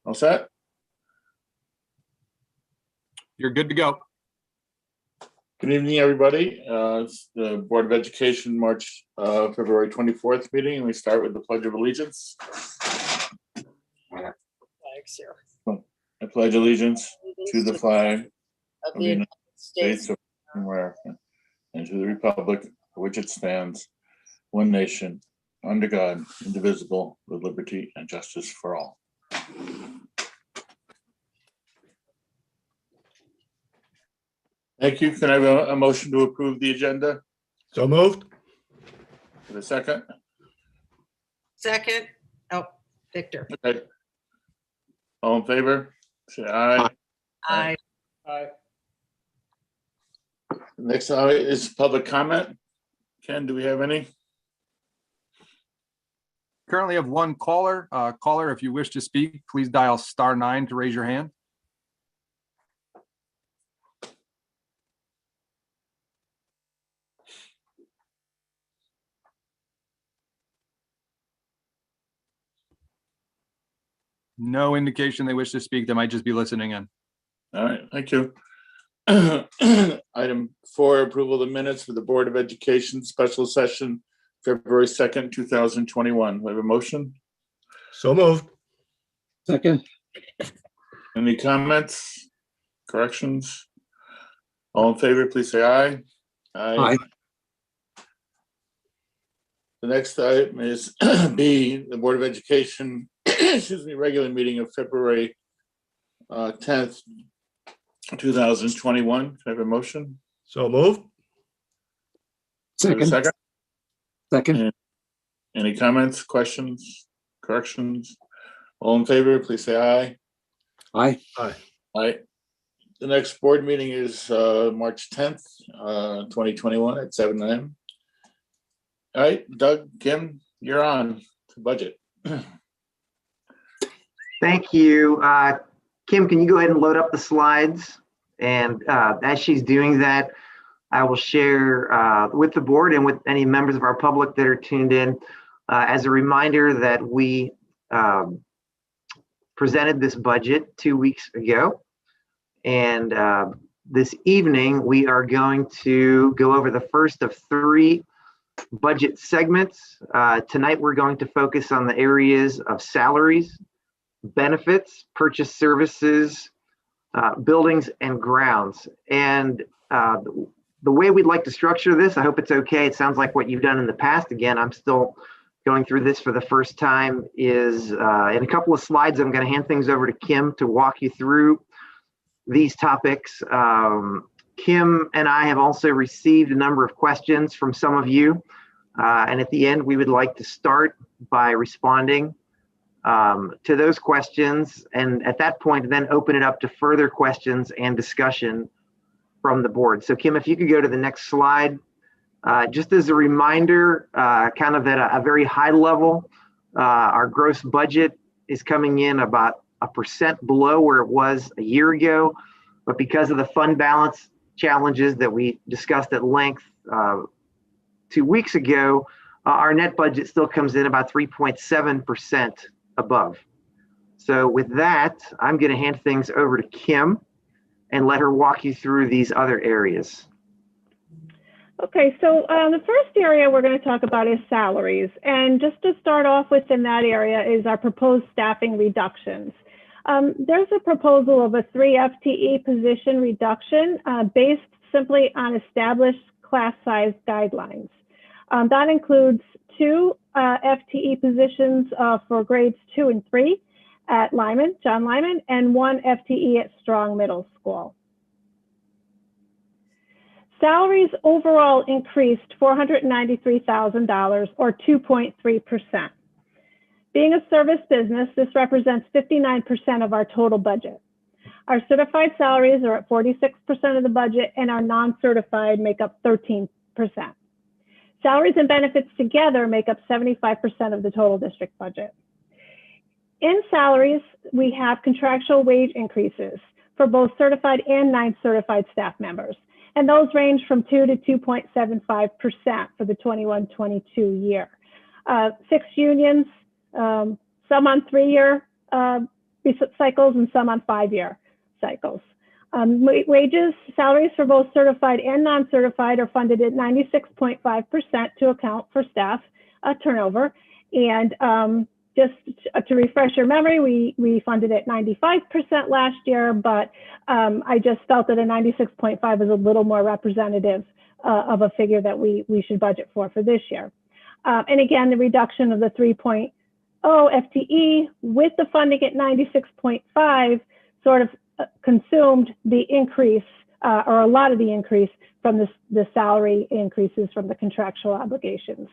All set? You're good to go. Good evening, everybody. It's the Board of Education February 24th meeting, and we start with the Pledge of Allegiance. Flags here. I pledge allegiance to the flag Of of the United States of America and to the republic for which it stands, one nation, under God, indivisible, with liberty and justice for all. Thank you. Can I have a motion to approve the agenda? So moved. For the second? Second. Oh, Victor. Okay. All in favor? Say aye. Aye. Next is public comment. Ken, do we have any? Currently have one caller. Caller, if you wish to speak, please dial *9 to raise your hand. No indication they wish to speak. They might just be listening in. All right, thank you. Item 4, approval of the minutes for the Board of Education special session, February 2nd, 2021. We have a motion? So moved. Second. Any comments, corrections? All in favor, please say aye. Aye. The next item is B, the Board of Education, excuse me, regular meeting of February 10th, 2021. Can I have a motion? So moved. Have a Second. Second. Any comments, questions, corrections? All in favor, please say aye. Aye. Aye. The next board meeting is March 10th, 2021 at 7 a.m. All right, Doug, Kim, you're on to budget. Thank you. Kim, can you go ahead and load up the slides? And as she's doing that, I will share with the board and with any members of our public that are tuned in as a reminder that we presented this budget 2 weeks ago. And this evening, we are going to go over the first of 3 budget segments. Tonight, we're going to focus on the areas of salaries, benefits, purchase services, buildings, and grounds. And the way we'd like to structure this, I hope it's okay. It sounds like what you've done in the past. Again, I'm still going through this for the first time, is in a couple of slides, I'm going to hand things over to Kim to walk you through these topics. Kim and I have also received a number of questions from some of you. And at the end, we would like to start by responding to those questions. And at that point, then open it up to further questions and discussion from the board. So Kim, if you could go to the next slide. Just as a reminder, kind of at a very high level, our gross budget is coming in about 1% below where it was a year ago. But because of the fund balance challenges that we discussed at length 2 weeks ago, our net budget still comes in about 3.7% above. So with that, I'm going to hand things over to Kim and let her walk you through these other areas. Okay, so the first area we're going to talk about is salaries. And just to start off with in that area is our proposed staffing reductions. There's a proposal of a 3 FTE position reduction based simply on established class size guidelines. That includes 2 FTE positions for grades 2 and 3 at John Lyman, and 1 FTE at Strong Middle School. Salaries overall increased $493,000 or 2.3%. Being a service business, this represents 59% of our total budget. Our certified salaries are at 46% of the budget, and our non-certified make up 13%. Salaries and benefits together make up 75% of the total district budget. In salaries, we have contractual wage increases for both certified and non-certified staff members. And those range from 2 to 2.75% for the 21-22 year. 6 unions, some on 3-year cycles and some on 5-year cycles. Wages, salaries for both certified and non-certified are funded at 96.5% to account for staff turnover. And just to refresh your memory, we funded at 95% last year, but I just felt that a 96.5 is a little more representative of a figure that we should budget for this year. And again, the reduction of the 3.0 FTE with the funding at 96.5 sort of consumed the increase, or a lot of the increase from the salary increases from the contractual obligations.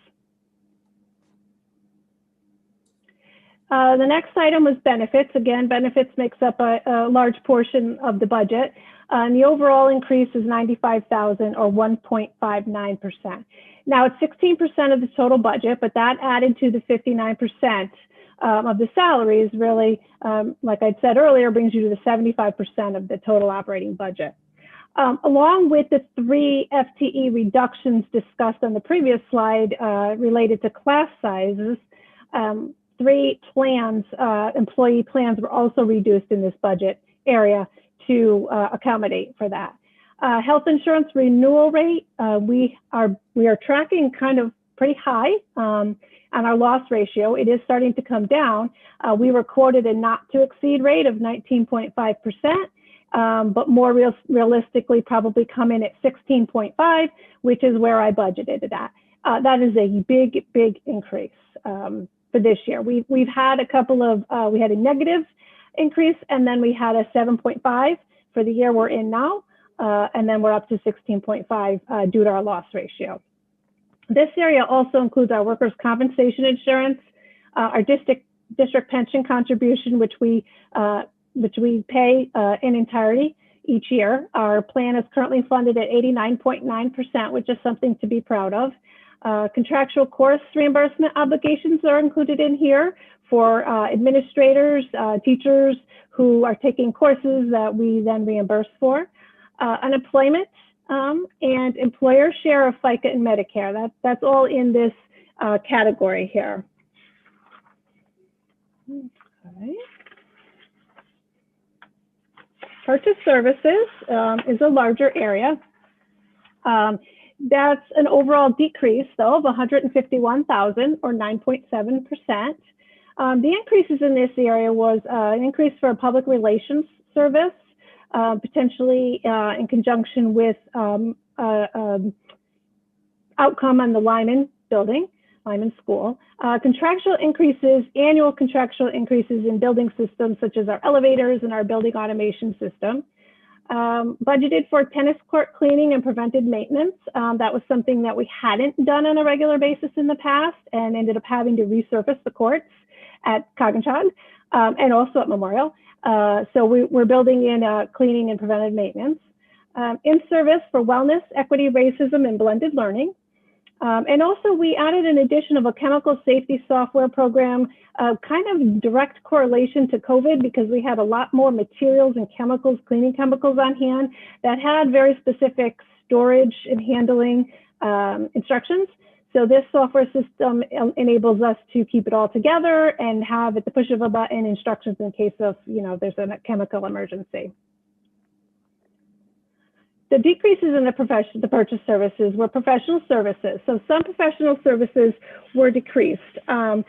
The next item was benefits. Again, benefits makes up a large portion of the budget. And the overall increase is $95,000 or 1.59%. Now it's 16% of the total budget, but that added to the 59% of the salaries really, like I said earlier, brings you to the 75% of the total operating budget. Along with the 3 FTE reductions discussed on the previous slide related to class sizes, 3 plans, employee plans were also reduced in this budget area to accommodate for that. Health insurance renewal rate, we are tracking kind of pretty high on our loss ratio. It is starting to come down. We were quoted a not to exceed rate of 19.5%, but more realistically probably come in at 16.5, which is where I budgeted it at. That is a big increase for this year. We've had a couple of, we had a negative increase, and then we had a 7.5 for the year we're in now, and then we're up to 16.5 due to our loss ratio. This area also includes our workers' compensation insurance, our district pension contribution, which we pay in entirety each year. Our plan is currently funded at 89.9%, which is something to be proud of. Contractual course reimbursement obligations are included in here for administrators, teachers who are taking courses that we then reimburse for. Unemployment and employer share of FICA and Medicare. That's all in this category here. Okay. Purchase services is a larger area. That's an overall decrease, though, of $151,000 or 9.7%. The increases in this area was an increase for a public relations service, potentially in conjunction with outcome on the Lyman building, Lyman School. Contractual increases, annual contractual increases in building systems such as our elevators and our building automation system. Budgeted for tennis court cleaning and preventive maintenance. That was something that we hadn't done on a regular basis in the past and ended up having to resurface the courts at Coggins and also at Memorial. So we're building in cleaning and preventive maintenance. In service for wellness, equity, racism, and blended learning. And also we added an addition of a chemical safety software program, kind of direct correlation to COVID because we had a lot more materials and chemicals, cleaning chemicals on hand that had very specific storage and handling instructions. So this software system enables us to keep it all together and have at the push of a button instructions in case of, there's a chemical emergency. The decreases in the purchase services were professional services. So some professional services were decreased, and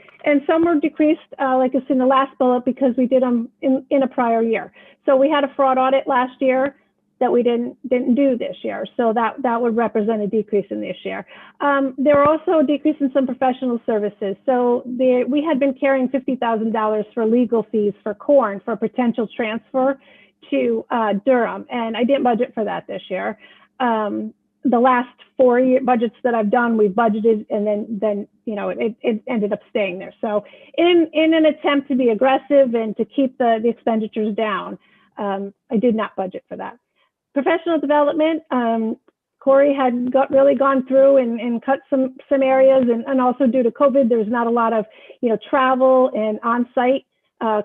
some were decreased, like it's in the last bullet, because we did them in a prior year. So we had a fraud audit last year that we didn't do this year. So that would represent a decrease in this year. There were also a decrease in some professional services. So we had been carrying $50,000 for legal fees for Corn for potential transfer to Durham, and I didn't budget for that this year. The last 4 year budgets that I've done, we've budgeted, and then it ended up staying there. So in an attempt to be aggressive and to keep the expenditures down, I did not budget for that. Professional development, Corey had really gone through and cut some areas, and also due to COVID, there's not a lot of travel and on-site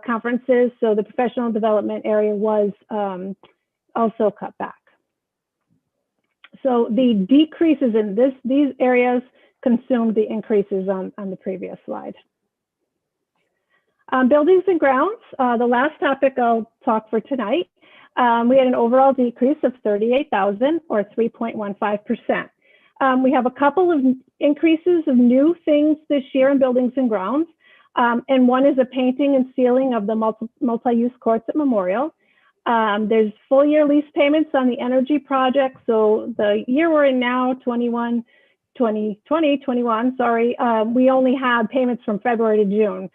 conferences, so the professional development area was also cut back. So the decreases in these areas consumed the increases on the previous slide. Buildings and grounds, the last topic I'll talk for tonight. We had an overall decrease of 38,000 or 3.15%. We have a couple of increases of new things this year in buildings and grounds. And one is a painting and sealing of the multi-use courts at Memorial. There's full year lease payments on the energy project. So the year we're in now, 21, sorry, we only had payments from February to June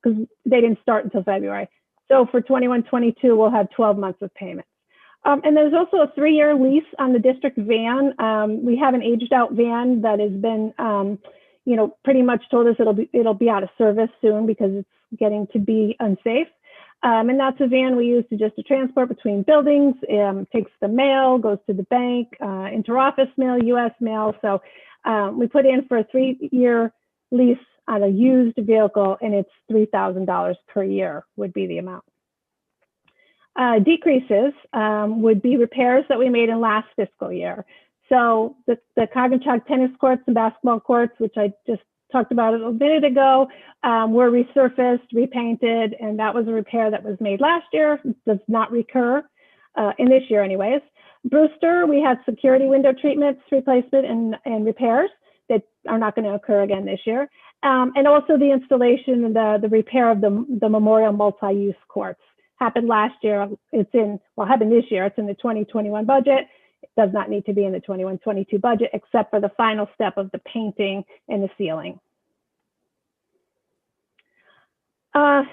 because they didn't start until February. So for 21-22, we'll have 12 months of payments. And there's also a 3-year lease on the district van. We have an aged out van that has been, you know, pretty much told us it'll be out of service soon because it's getting to be unsafe. And that's a van we use to transport between buildings, takes the mail, goes to the bank, interoffice mail, US mail. So we put in for a 3-year lease on a used vehicle, and it's $3,000 per year would be the amount. Decreases would be repairs that we made in last fiscal year. So the Cognachog tennis courts and basketball courts, which I just talked about a minute ago, were resurfaced, repainted, and that was a repair that was made last year. It does not recur in this year anyways. Brewster, we had security window treatments, replacement, and repairs that are not going to occur again this year. And also the installation and the repair of the Memorial multi-use courts happened last year. Happened this year. It's in the 2021 budget. It does not need to be in the 21-22 budget, except for the final step of the painting and the sealing.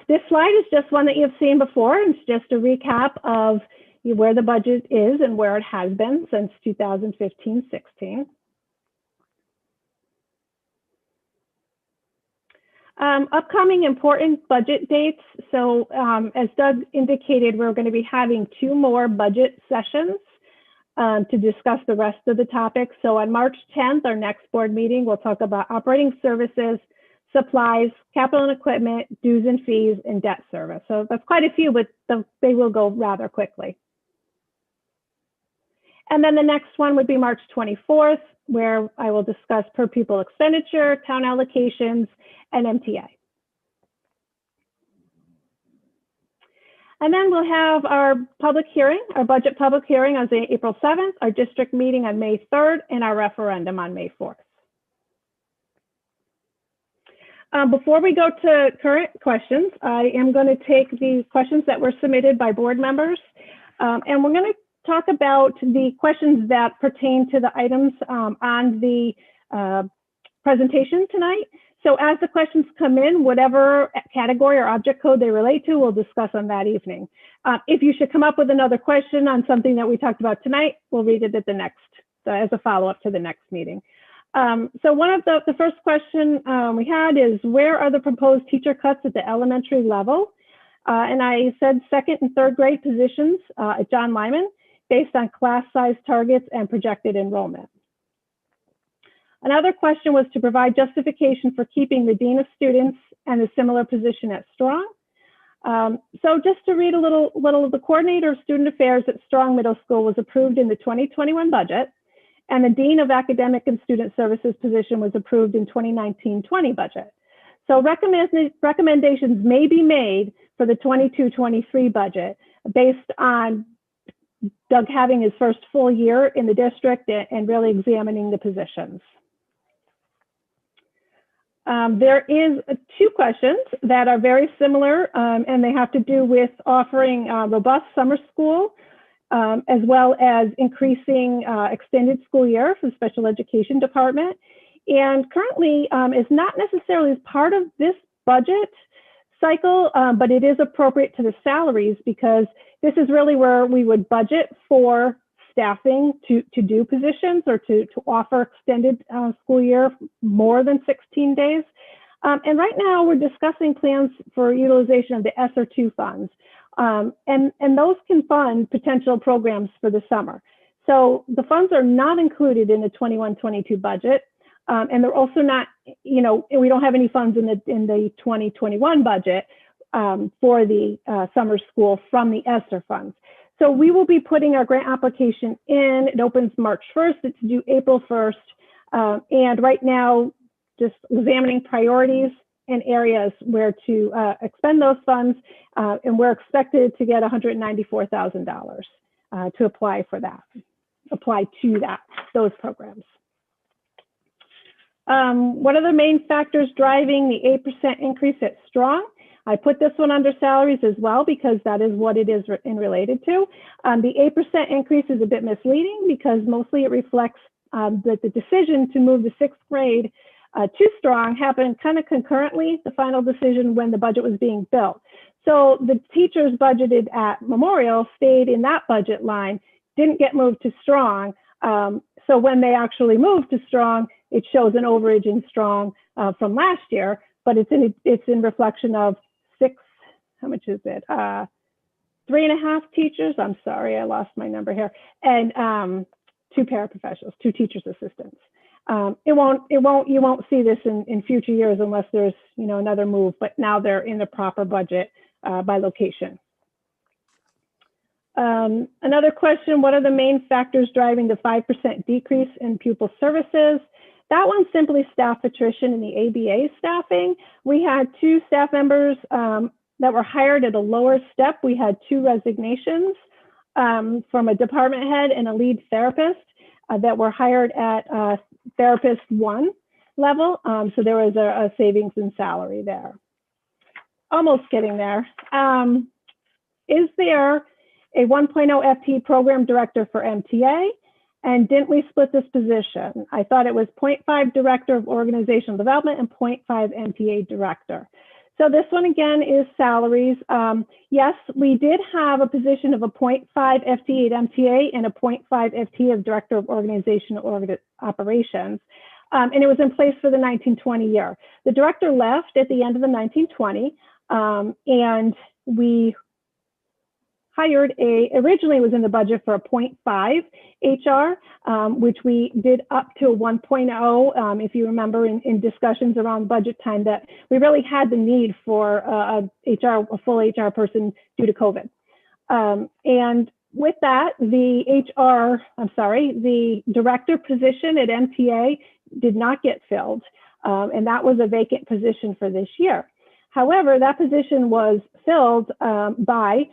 This slide is just one that you've seen before. It's just a recap of where the budget is and where it has been since 2015-16. Upcoming important budget dates. So as Doug indicated, we're going to be having 2 more budget sessions to discuss the rest of the topics. So on March 10th, our next board meeting, we'll talk about operating services, supplies, capital and equipment, dues and fees, and debt service. So that's quite a few, but they will go rather quickly. And then the next one would be March 24th, where I will discuss per pupil expenditure, town allocations, and MTA. And then we'll have our public hearing, our budget public hearing on April 7th, our district meeting on May 3rd, and our referendum on May 4th. Before we go to current questions, I am going to take the questions that were submitted by board members, and we're going to talk about the questions that pertain to the items on the presentation tonight. So as the questions come in, whatever category or object code they relate to, we'll discuss on that evening. If you should come up with another question on something that we talked about tonight, we'll read it at the next, as a follow-up to the next meeting. So one of the first question we had is, where are the proposed teacher cuts at the elementary level? And I said 2nd and 3rd grade positions at John Lyman based on class size targets and projected enrollment. Another question was to provide justification for keeping the Dean of Students and a similar position at Strong. So just to read a little, the Coordinator of Student Affairs at Strong Middle School was approved in the 2021 budget, and the Dean of Academic and Student Services position was approved in 2019-20 budget. So recommendations may be made for the 22-23 budget based on Doug having his first full year in the district and really examining the positions. There is 2 questions that are very similar, and they have to do with offering robust summer school, as well as increasing extended school year for the special education department. And currently is not necessarily as part of this budget cycle, but it is appropriate to the salaries because this is really where we would budget for staffing to do positions or to offer extended school year more than 16 days. And right now we're discussing plans for utilization of the ESSER2 funds. And those can fund potential programs for the summer. So the funds are not included in the 21-22 budget. And they're also not, we don't have any funds in the 2021 budget for the summer school from the ESSER funds. So we will be putting our grant application in. It opens March 1st. It's due April 1st. And right now, just examining priorities and areas where to expend those funds, and we're expected to get $194,000 to apply to those programs. What are the main factors driving the 8% increase at Strong? I put this one under salaries as well because that is what it is related to. The 8% increase is a bit misleading because mostly it reflects that the decision to move the 6th grade to Strong happened kind of concurrently, the final decision when the budget was being built. So the teachers budgeted at Memorial stayed in that budget line, didn't get moved to Strong. So when they actually moved to Strong, it shows an overage in Strong from last year, but it's in reflection of how much is it? 3.5 teachers. I'm sorry, I lost my number here. And 2 paraprofessionals, 2 teachers assistants. You won't see this in future years unless there's, another move, but now they're in the proper budget by location. Another question, what are the main factors driving the 5% decrease in pupil services? That one's simply staff attrition in the ABA staffing. We had 2 staff members that were hired at a lower step. We had 2 resignations from a department head and a lead therapist that were hired at therapist 1 level. So there was a savings in salary there. Almost getting there. Is there a 1.0 FTE program director for MTA? And didn't we split this position? I thought it was 0.5 director of organizational development and 0.5 MTA director. So this one again is salaries. Yes, we did have a position of a 0.5 FTE at MTA and a 0.5 FTE of director of organizational operations. And it was in place for the 1920 year. The director left at the end of the 1920, and we hired originally it was in the budget for a 0.5 HR, which we did up to a 1.0. If you remember in discussions around budget time that we really had the need for a full HR person due to COVID. And with that, the director position at MTA did not get filled. And that was a vacant position for this year. However, that position was filled by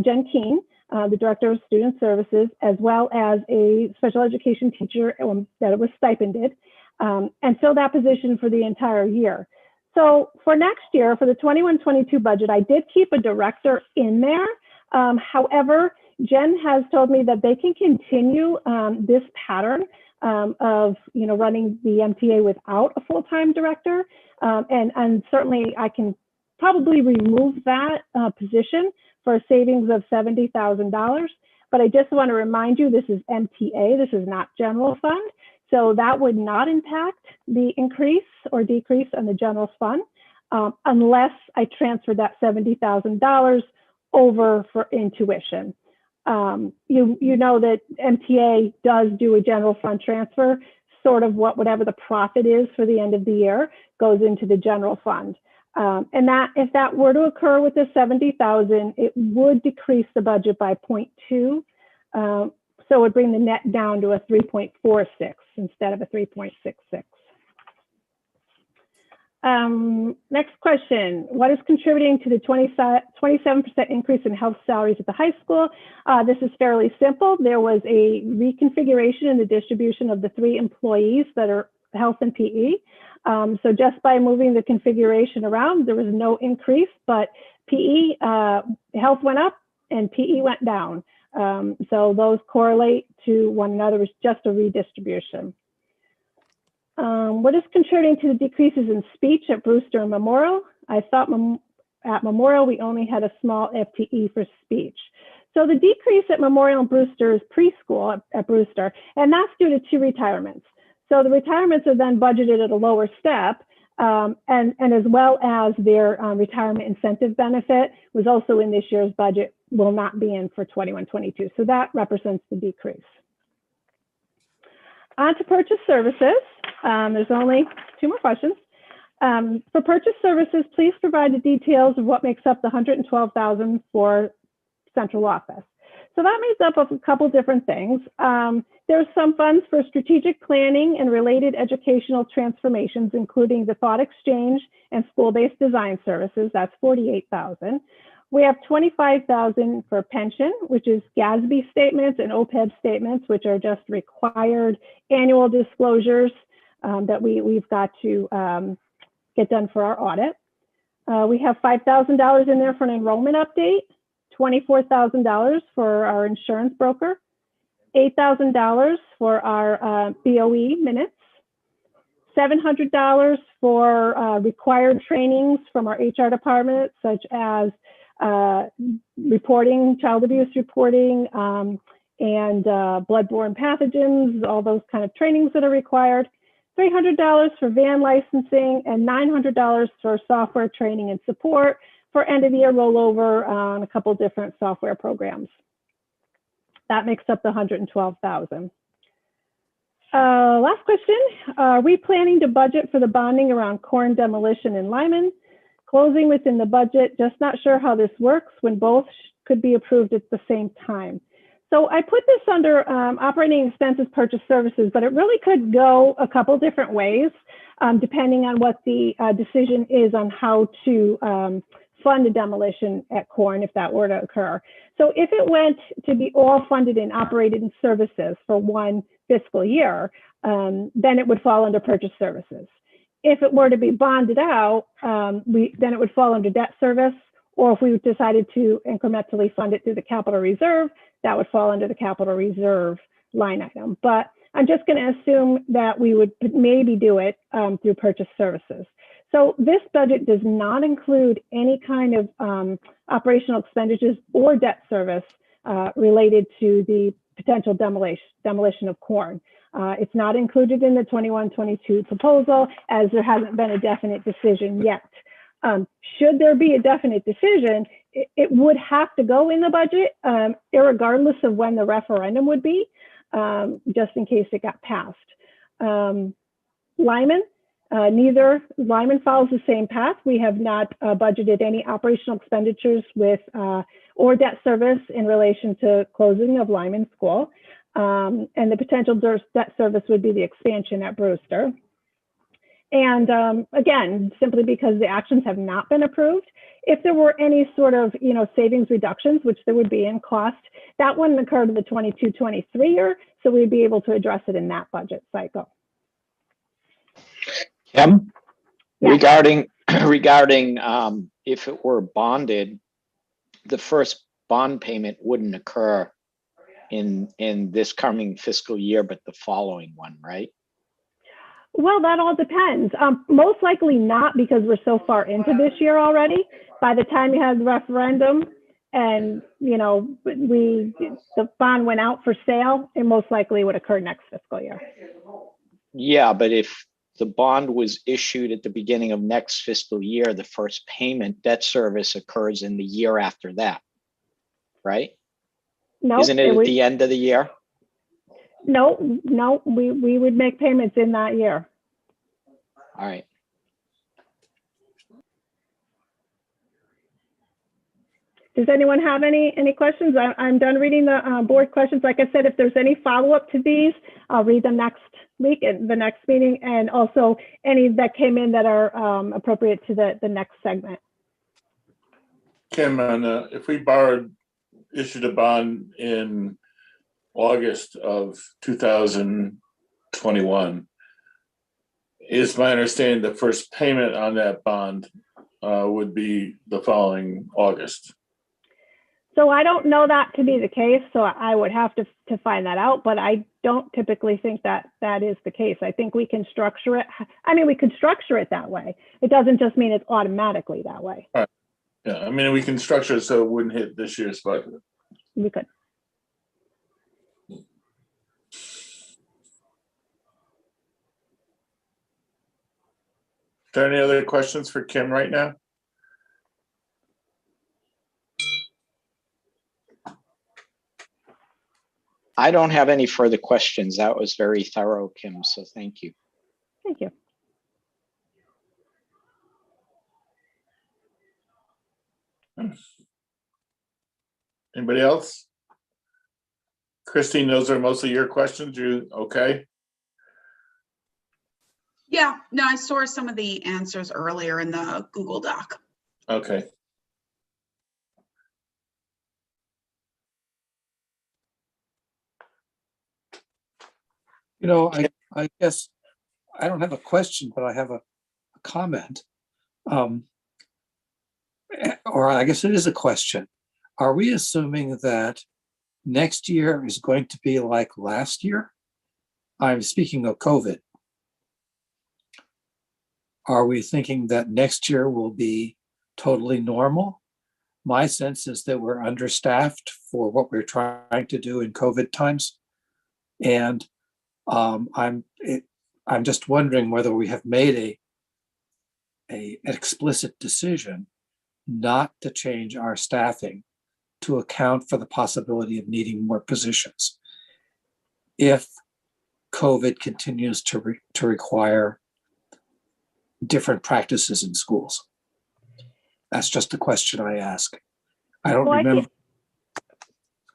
Jen Keene, the Director of Student Services, as well as a special education teacher that was stipended, and filled that position for the entire year. So for next year, for the 21-22 budget, I did keep a director in there. However, Jen has told me that they can continue this pattern of running the MTA without a full-time director, and certainly I can probably remove that position for a savings of $70,000. But I just want to remind you, this is MTA, this is not general fund. So that would not impact the increase or decrease on the general fund unless I transfer that $70,000 over for tuition. You know that MTA does do a general fund transfer, sort of whatever the profit is for the end of the year goes into the general fund. And that if that were to occur with the $70,000, it would decrease the budget by 0.2. So it would bring the net down to a 3.46 instead of a 3.66. Next question, what is contributing to the 27% increase in health salaries at the high school? This is fairly simple. There was a reconfiguration in the distribution of the 3 employees that are health and PE. So just by moving the configuration around, there was no increase, but PE, health went up and PE went down. So those correlate to one another. It's just a redistribution. What is contributing to the decreases in speech at Brewster and Memorial? I thought at Memorial, we only had a small FTE for speech. So the decrease at Memorial and Brewster is preschool at Brewster, and that's due to 2 retirements. So the retirements are then budgeted at a lower step, and as well as their retirement incentive benefit was also in this year's budget, will not be in for 21-22. So that represents the decrease. On to purchase services. There's only 2 more questions. For purchase services, please provide the details of what makes up the $112,000 for central office. So that makes up of a couple different things. There's some funds for strategic planning and related educational transformations, including the thought exchange and school-based design services. That's $48,000. We have $25,000 for pension, which is GASB statements and OPEB statements, which are just required annual disclosures that we've got to get done for our audit. We have $5,000 in there for an enrollment update, $24,000 for our insurance broker, $8,000 for our BOE minutes, $700 for required trainings from our HR department, such as reporting, child abuse reporting, and bloodborne pathogens, all those kind of trainings that are required, $300 for van licensing, and $900 for software training and support for end of year rollover on a couple different software programs. That makes up the $112,000. Last question, are we planning to budget for the bonding around Corn demolition in Lyman? Closing within the budget, just not sure how this works when both could be approved at the same time. So I put this under operating expenses, purchase services, but it really could go a couple different ways, depending on what the decision is on how to fund a demolition at Corn if that were to occur. So if it went to be all funded in operating services for one fiscal year, then it would fall under purchase services. If it were to be bonded out, then it would fall under debt service, or if we decided to incrementally fund it through the capital reserve, that would fall under the capital reserve line item. But I'm just going to assume that we would maybe do it through purchase services. So this budget does not include any kind of operational expenditures or debt service related to the potential demolition of Corn. It's not included in the 21-22 proposal, as there hasn't been a definite decision yet. Should there be a definite decision, it would have to go in the budget, irregardless of when the referendum would be, just in case it got passed. Lyman, Lyman follows the same path. We have not budgeted any operational expenditures with or debt service in relation to closing of Lyman School. And the potential debt service would be the expansion at Brewster. And again, simply because the actions have not been approved, if there were any sort of savings reductions, which there would be in cost, that wouldn't occur to the 22-23 year, so we'd be able to address it in that budget cycle. Kim, Yeah. regarding if it were bonded, the first bond payment wouldn't occur in this coming fiscal year, but the following one, right? Well, that all depends. Most likely not, because we're so far into this year already. By the time you had the referendum and, the bond went out for sale, it most likely would occur next fiscal year. Yeah, but if the bond was issued at the beginning of next fiscal year, the first payment, debt service occurs in the year after that, right? No, Isn't it at the end of the year? No, we would make payments in that year. All right. Does anyone have any questions? I'm done reading the board questions. Like I said, if there's any follow-up to these, I'll read them next week at the next meeting, and also any that came in that are appropriate to the next segment. Kim, if we issued a bond in August of 2021, is my understanding the first payment on that bond would be the following August. So I don't know that to be the case, so I would have to find that out, but I don't typically think that is the case. I think we can structure it. I mean, we could structure it that way. It doesn't just mean it's automatically that way. All right. Yeah, I mean, we can structure it so it wouldn't hit this year's budget. We could. Are there any other questions for Kim right now? I don't have any further questions. That was very thorough, Kim, so thank you. Thank you. Anybody else? Christine, those are mostly your questions. You okay? Yeah, no, I saw some of the answers earlier in the Google Doc. Okay. I guess I don't have a question, but I have a comment. Or I guess it is a question. Are we assuming that next year is going to be like last year? I'm speaking of COVID. Are we thinking that next year will be totally normal? My sense is that we're understaffed for what we're trying to do in COVID times. And I'm just wondering whether we have made an explicit decision not to change our staffing to account for the possibility of needing more positions if COVID continues to require different practices in schools. That's just a question I ask. I don't remember.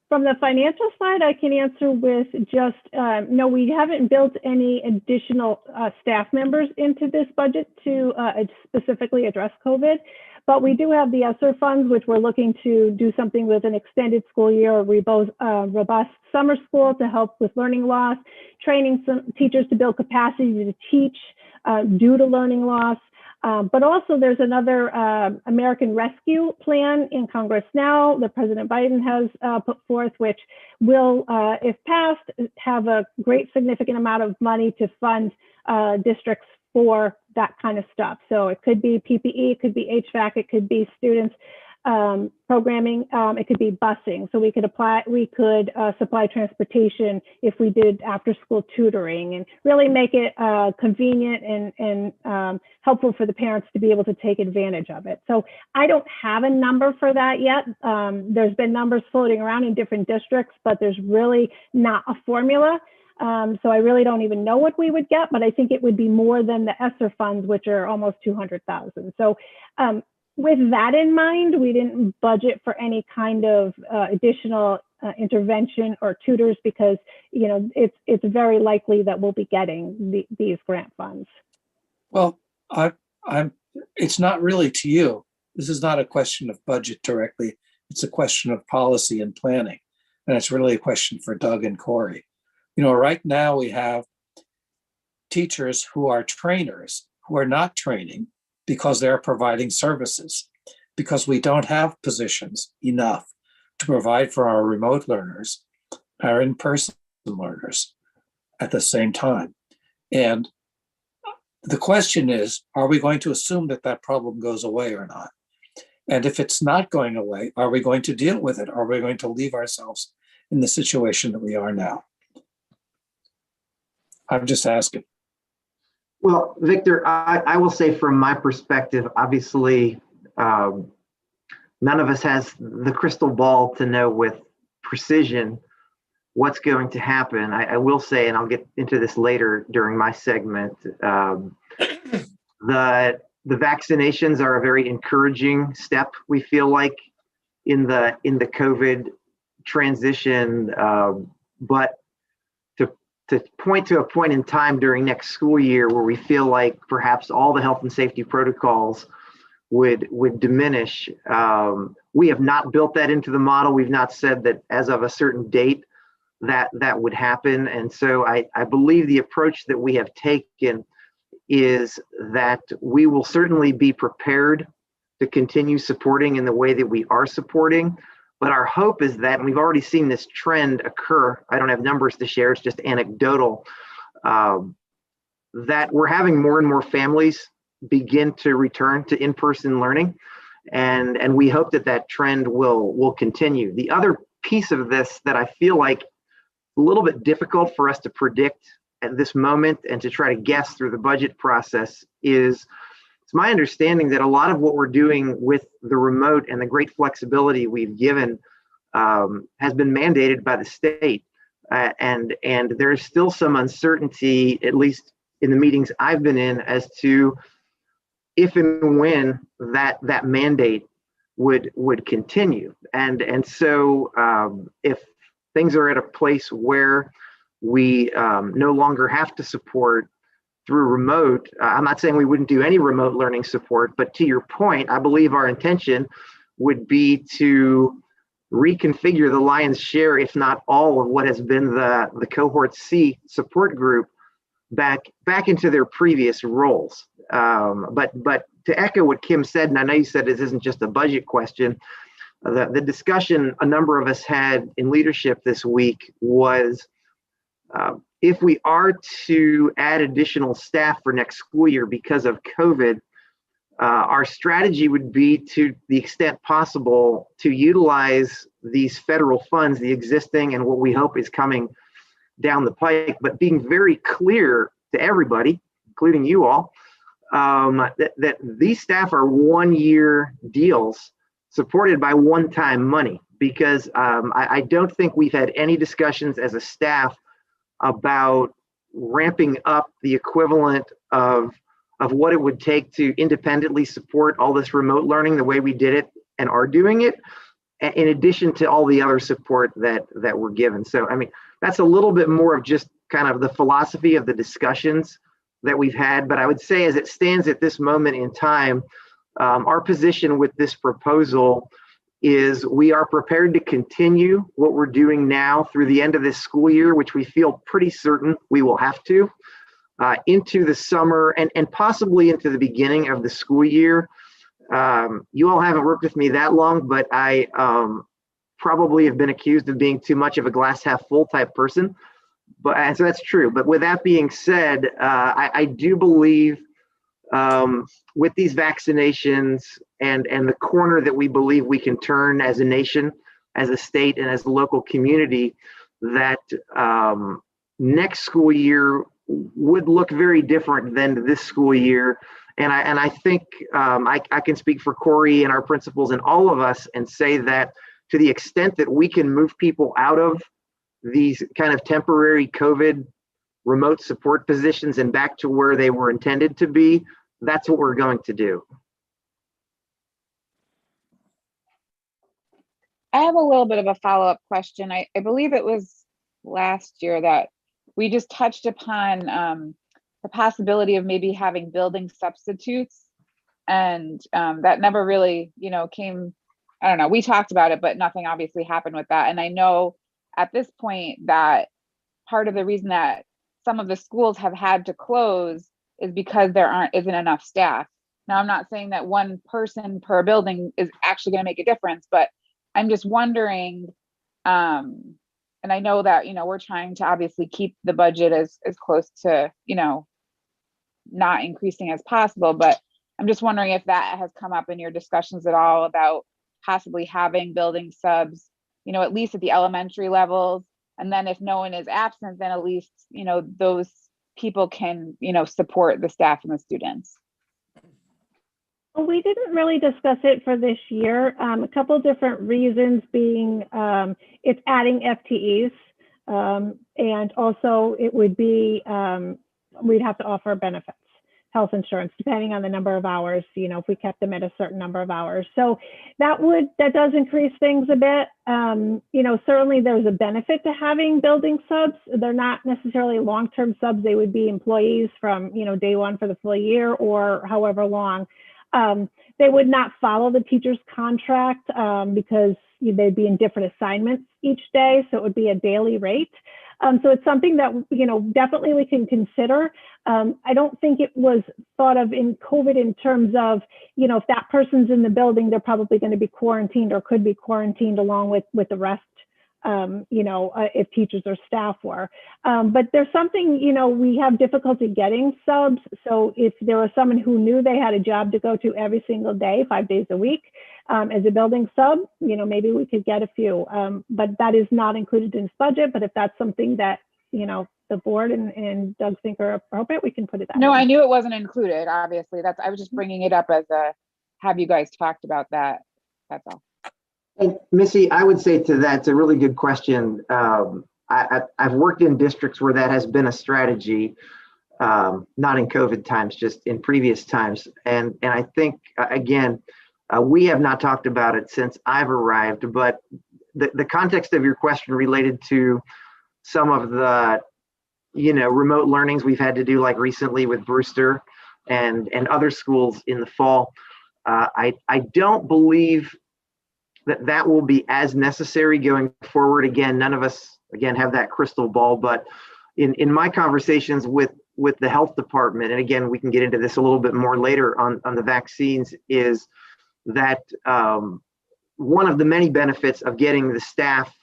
From the financial side, I can answer with just, no, we haven't built any additional staff members into this budget to specifically address COVID, but we do have the ESSER funds, which we're looking to do something with an extended school year, or robust summer school to help with learning loss, training some teachers to build capacity to teach due to learning loss. But also there's another American Rescue Plan in Congress now that President Biden has put forth, which will, if passed, have a great significant amount of money to fund districts for that kind of stuff. So it could be PPE, it could be HVAC, it could be students programming, it could be busing. So we could supply transportation if we did after school tutoring, and really make it convenient and helpful for the parents to be able to take advantage of it. So I don't have a number for that yet. There's been numbers floating around in different districts, but there's really not a formula. So I really don't even know what we would get, but I think it would be more than the ESSER funds, which are almost 200,000. So with that in mind, we didn't budget for any kind of additional intervention or tutors, because it's very likely that we'll be getting these grant funds. Well, it's not really to you. This is not a question of budget directly. It's a question of policy and planning. And it's really a question for Doug and Corey. Right now we have teachers who are trainers who are not training because they're providing services, because we don't have positions enough to provide for our remote learners, our in-person learners at the same time. And the question is, are we going to assume that that problem goes away or not? And if it's not going away, are we going to deal with it? Or are we going to leave ourselves in the situation that we are now? I'm just asking. Well, Victor, I will say from my perspective, obviously, none of us has the crystal ball to know with precision what's going to happen. I will say, and I'll get into this later during my segment, the vaccinations are a very encouraging step, we feel like, in the COVID transition, but to point to a point in time during next school year where we feel like perhaps all the health and safety protocols would diminish. We have not built that into the model. We've not said that as of a certain date that would happen. And so I believe the approach that we have taken is that we will certainly be prepared to continue supporting in the way that we are supporting. But our hope is that, and we've already seen this trend occur, I don't have numbers to share, it's just anecdotal, that we're having more and more families begin to return to in-person learning. And we hope that trend will continue. The other piece of this that I feel like a little bit difficult for us to predict at this moment and to try to guess through the budget process is, it's my understanding that a lot of what we're doing with the remote and the great flexibility we've given has been mandated by the state. And there's still some uncertainty, at least in the meetings I've been in, as to if and when that mandate would continue. And so if things are at a place where we no longer have to support through remote. I'm not saying we wouldn't do any remote learning support, but to your point, I believe our intention would be to reconfigure the lion's share, if not all, of what has been the cohort C support group back into their previous roles. But to echo what Kim said, and I know you said this isn't just a budget question, the discussion a number of us had in leadership this week was, if we are to add additional staff for next school year because of COVID, our strategy would be, to the extent possible, to utilize these federal funds, the existing and what we hope is coming down the pike, but being very clear to everybody, including you all, that these staff are 1-year deals supported by one-time money, because I don't think we've had any discussions as a staff about ramping up the equivalent of what it would take to independently support all this remote learning the way we did it and are doing it, in addition to all the other support that we're given. So, I mean, that's a little bit more of just kind of the philosophy of the discussions that we've had. But I would say, as it stands at this moment in time, our position with this proposal is we are prepared to continue what we're doing now through the end of this school year, which we feel pretty certain we will have to, into the summer and possibly into the beginning of the school year. You all haven't worked with me that long, but I probably have been accused of being too much of a glass half full type person. And so that's true. But with that being said, I do believe with these vaccinations and the corner that we believe we can turn as a nation, as a state, and as a local community, that next school year would look very different than this school year. And I think I can speak for Corey and our principals and all of us and say that to the extent that we can move people out of these kind of temporary COVID remote support positions and back to where they were intended to be, that's what we're going to do. I have a little bit of a follow-up question. I believe it was last year that we just touched upon the possibility of maybe having building substitutes, and that never really, came. I don't know. We talked about it, but nothing obviously happened with that. And I know at this point that part of the reason that some of the schools have had to close is because there isn't enough staff. Now, I'm not saying that one person per building is actually going to make a difference, but I'm just wondering, and I know that, we're trying to obviously keep the budget as close to, not increasing as possible, but I'm just wondering if that has come up in your discussions at all about possibly having building subs, at least at the elementary levels. And then if no one is absent, then at least, those people can, support the staff and the students. Well, we didn't really discuss it for this year. A couple of different reasons being it's adding FTEs, and also it would be, we'd have to offer benefits, health insurance, depending on the number of hours, if we kept them at a certain number of hours. So that does increase things a bit. Certainly there's a benefit to having building subs. They're not necessarily long-term subs. They would be employees from, day one for the full year or however long. They would not follow the teacher's contract because they'd be in different assignments each day. So it would be a daily rate. So it's something that, definitely we can consider. I don't think it was thought of in COVID in terms of, if that person's in the building, they're probably going to be quarantined or could be quarantined along with the rest, if teachers or staff were. But there's something, we have difficulty getting subs. So if there was someone who knew they had a job to go to every single day, 5 days a week, as a building sub, maybe we could get a few, but that is not included in this budget. But if that's something that, the board and Doug think are appropriate, we can put it that No, way. I knew it wasn't included, obviously. I was just bringing it up as have you guys talked about that? That's all. And Missy, I would say to that, it's a really good question. I've worked in districts where that has been a strategy, not in COVID times, just in previous times. And I think, again, we have not talked about it since I've arrived, but the context of your question related to some of the, remote learnings we've had to do, like recently with Brewster and other schools in the fall. I don't believe that will be as necessary going forward. Again, none of us, have that crystal ball, but in my conversations with the health department, and again, we can get into this a little bit more later on the vaccines, is that one of the many benefits of getting the staff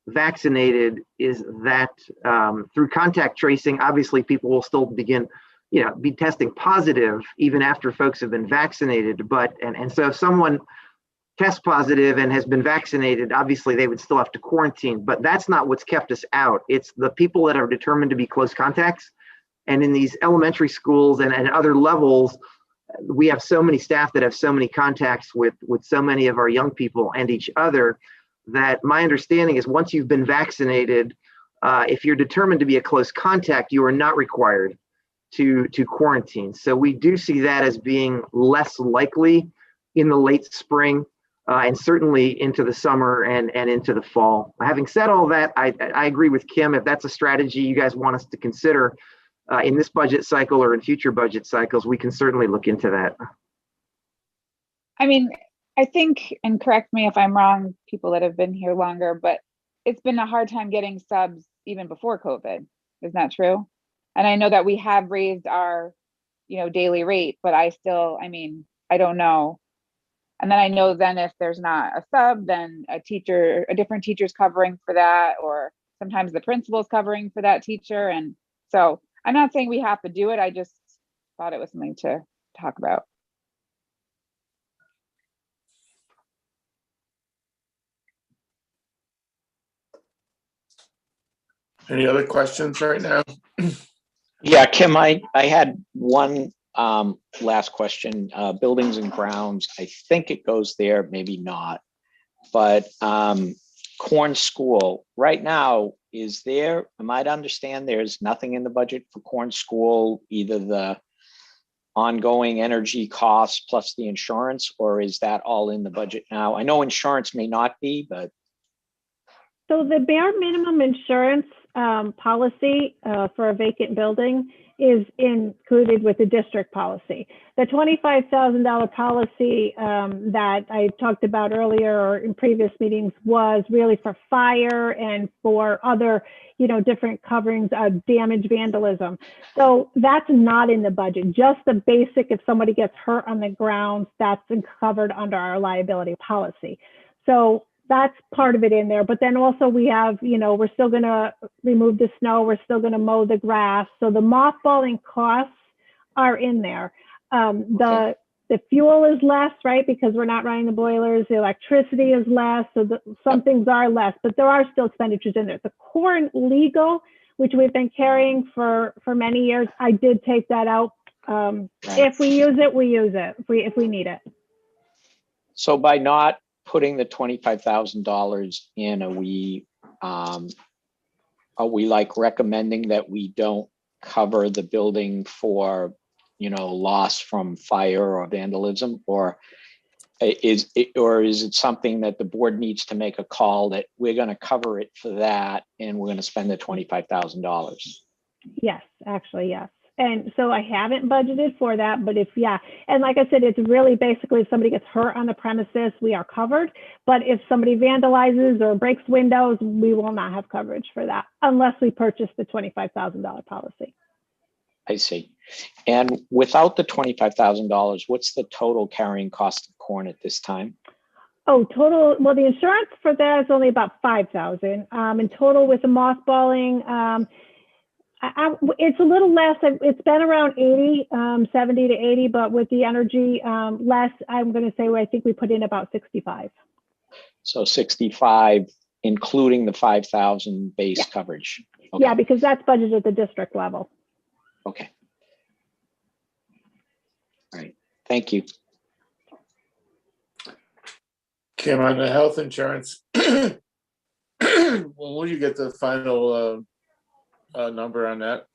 vaccinated is that through contact tracing, obviously people will still begin, be testing positive even after folks have been vaccinated. But, and so if someone tests positive and has been vaccinated, obviously they would still have to quarantine, but that's not what's kept us out. It's the people that are determined to be close contacts. And in these elementary schools and other levels, we have so many staff that have so many contacts with so many of our young people and each other, that my understanding is once you've been vaccinated, if you're determined to be a close contact, you are not required to quarantine. So we do see that as being less likely in the late spring and certainly into the summer and into the fall. Having said all that, I agree with Kim. If that's a strategy you guys want us to consider in this budget cycle or in future budget cycles, we can certainly look into that. I mean, I think, and correct me if I'm wrong, people that have been here longer, but it's been a hard time getting subs even before COVID. Isn't that true? And I know that we have raised our, daily rate, but I don't know. And then I know then if there's not a sub, then a different teacher's covering for that, or sometimes the principal's covering for that teacher. And so I'm not saying we have to do it. I just thought it was something to talk about. Any other questions right now? Yeah, Kim, I had one last question. Buildings and grounds, I think it goes there, maybe not. But Corn School, right now, am I to understand there's nothing in the budget for Corn School, either the ongoing energy costs plus the insurance, or is that all in the budget now? I know insurance may not be, but. So the bare minimum insurance policy for a vacant building is included with the district policy. The $25,000 policy that I talked about earlier or in previous meetings was really for fire and for other, different coverings of damage, vandalism. So that's not in the budget. Just the basic, if somebody gets hurt on the grounds, that's covered under our liability policy. So that's part of it in there. But then also we have, we're still going to remove the snow. We're still going to mow the grass. So the mothballing costs are in there. The fuel is less, right? Because we're not running the boilers. The electricity is less. So some things are less, but there are still expenditures in there. The core legal, which we've been carrying for many years, I did take that out. If we use it, we use it. If we need it. So by not putting the $25,000 in, are we like recommending that we don't cover the building for, loss from fire or vandalism, or is it something that the board needs to make a call that we're going to cover it for that and we're going to spend the $25,000? Yes, actually, yes. And so I haven't budgeted for that, but and like I said, it's really basically if somebody gets hurt on the premises, we are covered. But if somebody vandalizes or breaks windows, we will not have coverage for that unless we purchase the $25,000 policy. I see. And without the $25,000, what's the total carrying cost of corn at this time? Oh, total. Well, the insurance for that is only about $5,000. In total with the mothballing, it's a little less. It's been around 80, 70 to 80, but with the energy less, I'm going to say I think we put in about 65. So 65, including the 5,000 base coverage. Okay. Yeah, because that's budgeted at the district level. Okay. All right. Thank you. Kim, on the health insurance, when will you get the final number on that?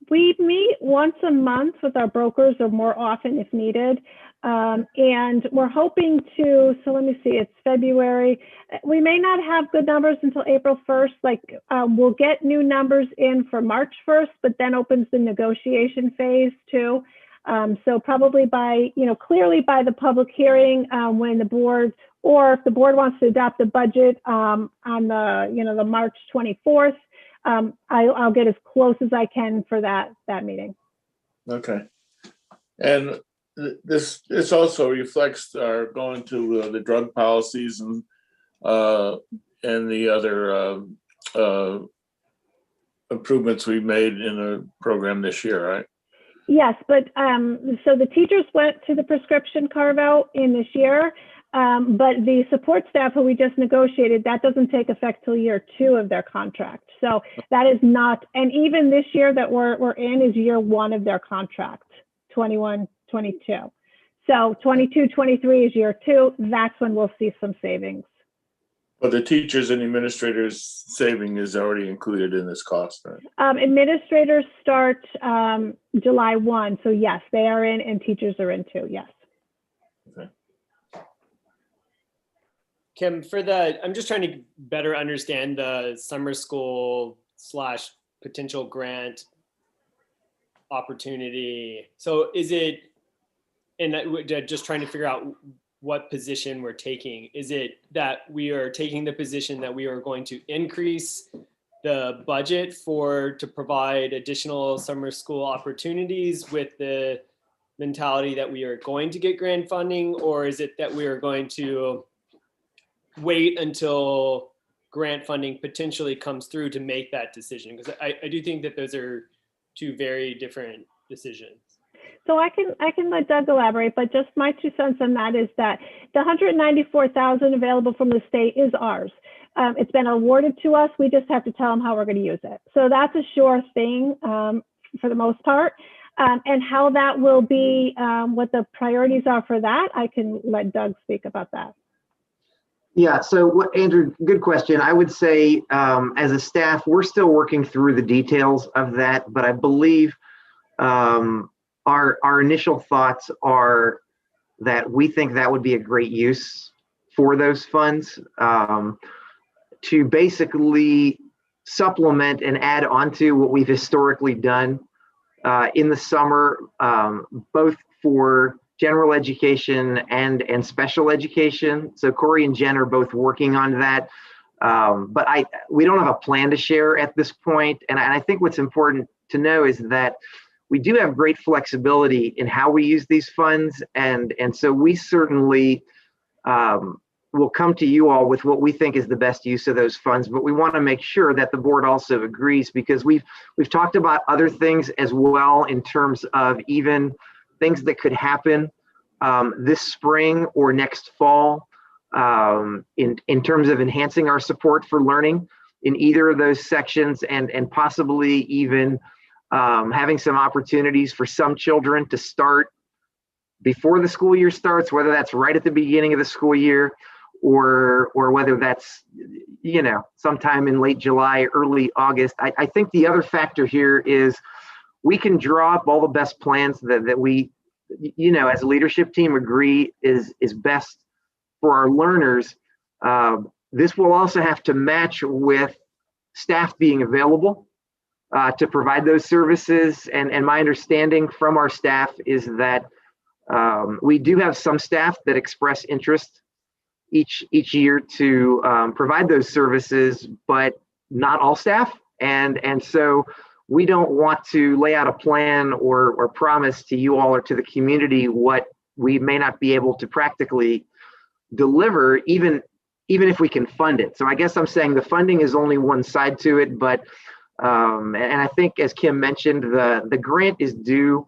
We meet once a month with our brokers or more often if needed. And we're hoping to, so let me see, it's February. We may not have good numbers until April 1st. We'll get new numbers in for March 1st, but then opens the negotiation phase too. So probably by, clearly by the public hearing, when the board, or if the board wants to adopt the budget on the, the March 24th, I'll get as close as I can for that meeting. Okay. And this also reflects our going to the drug policies and the other improvements we made in the program this year, right? Yes, but so the teachers went to the prescription carve out in this year, but the support staff who we just negotiated, that doesn't take effect till year 2 of their contract. So that is not, and even this year that we're in is year 1 of their contract, 21, 22. So 22, 23 is year 2. That's when we'll see some savings. But the teachers and administrators saving is already included in this cost, right? Administrators start July 1. So yes, they are in and teachers are in too, yes. Okay. Kim, I'm just trying to better understand the summer school / potential grant opportunity. So is it, and just trying to figure out what position we're taking. Is it that we are taking the position that we are going to increase the budget to provide additional summer school opportunities with the mentality that we are going to get grant funding? Or is it that we are going to wait until grant funding potentially comes through to make that decision? Because I do think that those are two very different decisions. So I can let Doug elaborate, but just my 2 cents on that is that the $194,000 available from the state is ours. It's been awarded to us. We just have to tell them how we're going to use it. So that's a sure thing for the most part. And how that will be, what the priorities are for that, I can let Doug speak about that. Yeah, so Andrew, good question. I would say as a staff, we're still working through the details of that, but I believe our initial thoughts are that we think that would be a great use for those funds to basically supplement and add onto what we've historically done in the summer, both for general education and special education. So Corey and Jen are both working on that. But we don't have a plan to share at this point. And I think what's important to know is that we do have great flexibility in how we use these funds. And so we certainly will come to you all with what we think is the best use of those funds, but we want to make sure that the board also agrees, because we've talked about other things as well in terms of even things that could happen this spring or next fall in terms of enhancing our support for learning in either of those sections, and possibly even having some opportunities for some children to start before the school year starts, whether that's right at the beginning of the school year or whether that's, sometime in late July, early August. I think the other factor here is we can draw up all the best plans that we, as a leadership team agree is best for our learners. This will also have to match with staff being available to provide those services. And my understanding from our staff is that we do have some staff that express interest each year to provide those services, but not all staff. And so we don't want to lay out a plan or promise to you all or to the community what we may not be able to practically deliver, even if we can fund it. So I guess I'm saying the funding is only one side to it, but and I think, as Kim mentioned, the grant is due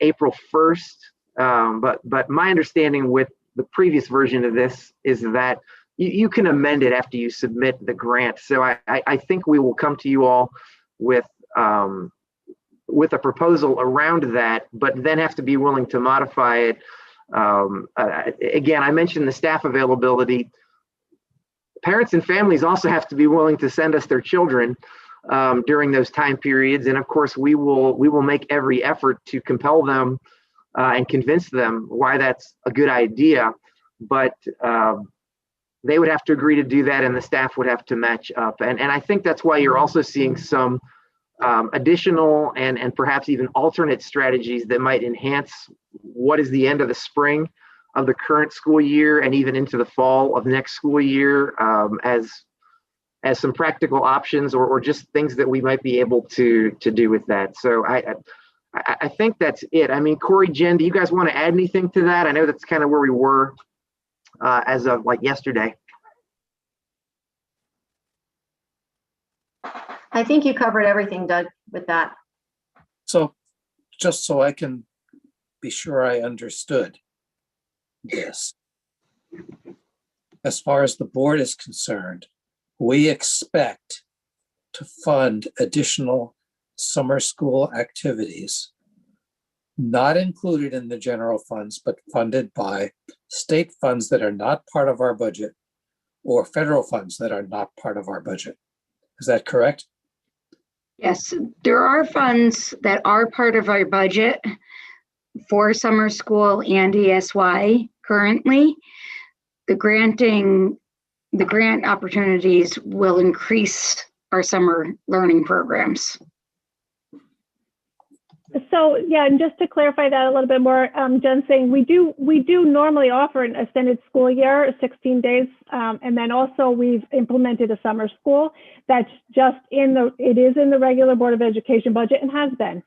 April 1st. But my understanding with the previous version of this is that you can amend it after you submit the grant. So I think we will come to you all with a proposal around that, but then have to be willing to modify it. Again, I mentioned the staff availability. Parents and families also have to be willing to send us their children during those time periods. And of course, we will make every effort to compel them and convince them why that's a good idea. But they would have to agree to do that, and the staff would have to match up. And I think that's why you're also seeing some additional and perhaps even alternate strategies that might enhance what is the end of the spring of the current school year and even into the fall of next school year, as some practical options or just things that we might be able to do with that. So I think that's it. I mean, Corey, Jen, do you guys want to add anything to that? I know that's kind of where we were as of like yesterday. I think you covered everything, Doug, with that. So just so I can be sure I understood this. As far as the board is concerned, we expect to fund additional summer school activities not included in the general funds, but funded by state funds that are not part of our budget or federal funds that are not part of our budget. Is that correct? Yes, there are funds that are part of our budget for summer school and ESY currently. The grant opportunities will increase our summer learning programs. So yeah, and just to clarify that a little bit more, Jen's saying we do normally offer an extended school year, 16 days, and then also we've implemented a summer school that's just it is in the regular Board of Education budget and has been.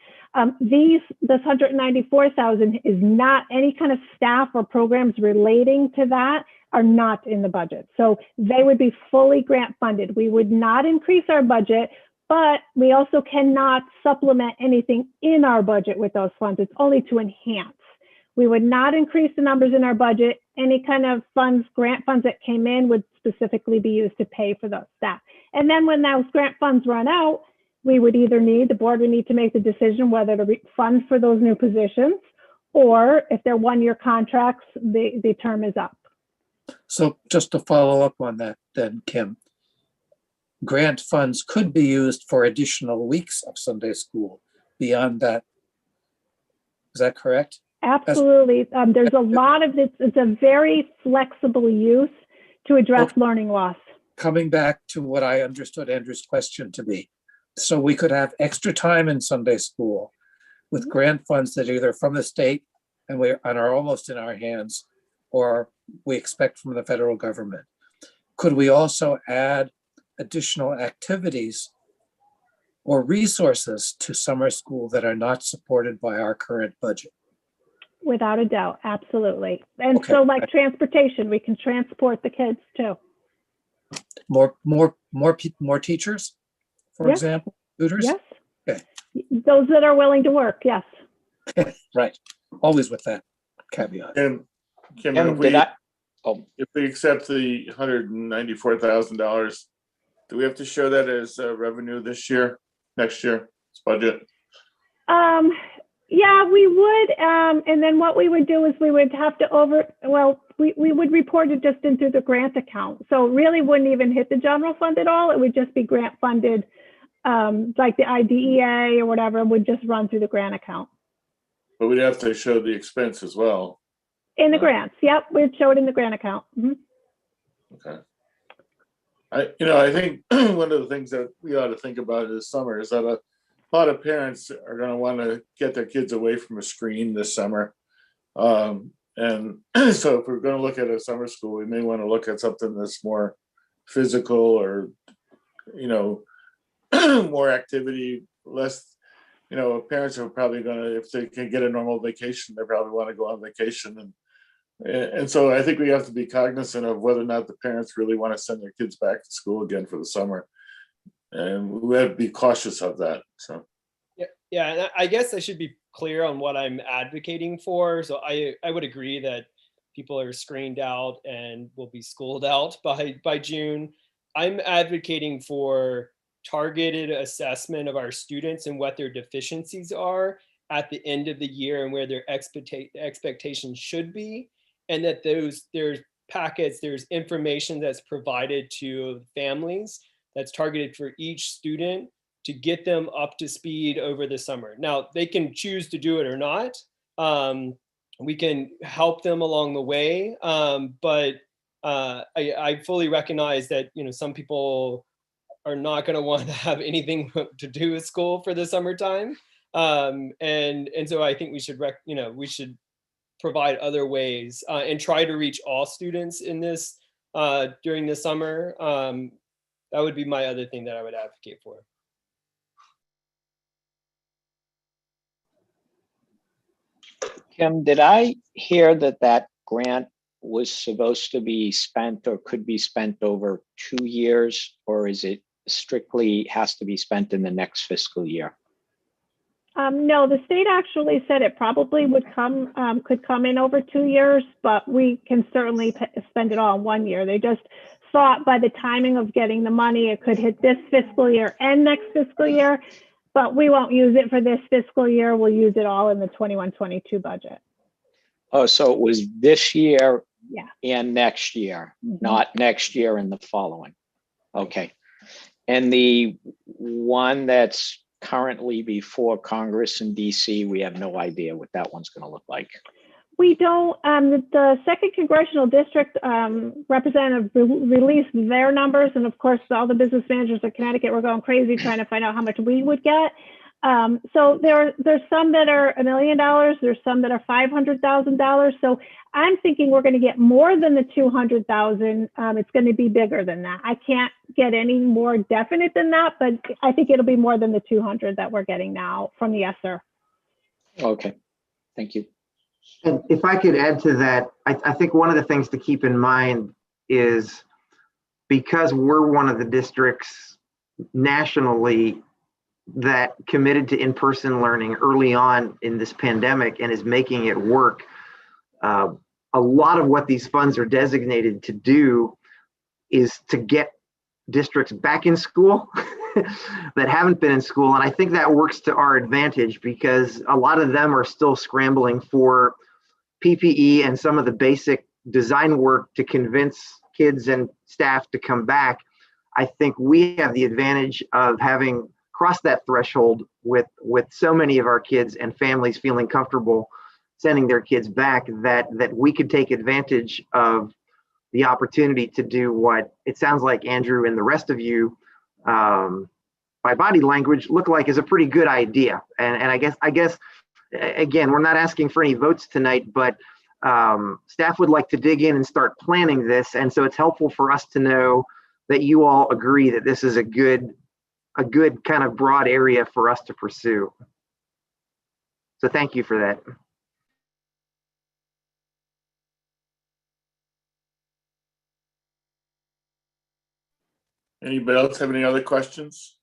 This 194,000 is not any kind of staff or programs relating to that are not in the budget. So they would be fully grant funded. We would not increase our budget, but we also cannot supplement anything in our budget with those funds. It's only to enhance. We would not increase the numbers in our budget. Any kind of funds, grant funds that came in would specifically be used to pay for those staff. And then when those grant funds run out, we would either the board would need to make the decision whether to fund for those new positions, or if they're one-year contracts, the term is up. So just to follow up on that then, Kim, grant funds could be used for additional weeks of Sunday school beyond that. Is that correct? Absolutely. There's a lot of this. It's a very flexible use to address learning loss. Coming back to what I understood Andrew's question to be. So we could have extra time in Sunday school with grant funds that are either from the state and are almost in our hands, or we expect from the federal government. Could we also add additional activities or resources to summer school that are not supported by our current budget? Without a doubt, absolutely. And Okay. so like transportation, we can transport the kids too. More teachers, for Yes. example, tutors? Yes. Okay. Those that are willing to work, yes. Right, always with that caveat. And Kim, Kim, did I? Oh, if we accept the $194,000, do we have to show that as revenue this year, next year's budget? Yeah, we would. And then what we would do is we would have to we would report it just into the grant account. So it really wouldn't even hit the general fund at all. It would just be grant funded, like the IDEA or whatever would just run through the grant account. But we'd have to show the expense as well. In the grants, yep, we'd show it in the grant account. Mhm. Okay. I think one of the things that we ought to think about this summer is that a lot of parents are going to want to get their kids away from a screen this summer. And so if we're going to look at a summer school, we may want to look at something that's more physical or, more activity, less, parents are probably going to, if they can get a normal vacation, they probably want to go on vacation. And so I think we have to be cognizant of whether or not the parents really want to send their kids back to school again for the summer. And we have to be cautious of that. So Yeah, and I guess I should be clear on what I'm advocating for. So I would agree that people are screened out and will be schooled out by June. I'm advocating for targeted assessment of our students and what their deficiencies are at the end of the year and where their expectations should be. And that there's packets, there's information that's provided to families that's targeted for each student to get them up to speed over the summer. Now, they can choose to do it or not, we can help them along the way. But I fully recognize that, some people are not going to want to have anything to do with school for the summertime. And so I think we should, we should provide other ways and try to reach all students in this during the summer. That would be my other thing that I would advocate for. Kim, did I hear that grant was supposed to be spent or could be spent over 2 years, or is it strictly has to be spent in the next fiscal year? No, the state actually said it probably could come in over 2 years, but we can certainly spend it all in 1 year. They just thought by the timing of getting the money, it could hit this fiscal year and next fiscal year, but we won't use it for this fiscal year. We'll use it all in the 21-22 budget. Oh, so it was this year Yeah. and next year, not next year and the following. Okay. And the one that's currently before Congress in DC, we have no idea what that one's going to look like. We don't, the second congressional district representative released their numbers. And of course, all the business managers of Connecticut were going crazy trying to find out how much we would get. So there's some that are $1 million. There's some that are $500,000. So I'm thinking we're going to get more than the 200,000. It's going to be bigger than that. I can't get any more definite than that, but I think it'll be more than the 200 that we're getting now from the ESSER. Okay, thank you. And if I could add to that, I think one of the things to keep in mind is because we're one of the districts nationally that committed to in-person learning early on in this pandemic and is making it work, a lot of what these funds are designated to do is to get districts back in school that haven't been in school. And I think that works to our advantage because a lot of them are still scrambling for PPE and some of the basic design work to convince kids and staff to come back. I think we have the advantage of having crossed that threshold with so many of our kids and families feeling comfortable sending their kids back that we could take advantage of the opportunity to do what it sounds like Andrew and the rest of you by body language look like is a pretty good idea. And I guess again, we're not asking for any votes tonight, but staff would like to dig in and start planning this. And so it's helpful for us to know that you all agree that this is a good kind of broad area for us to pursue. So thank you for that. Anybody else have any other questions?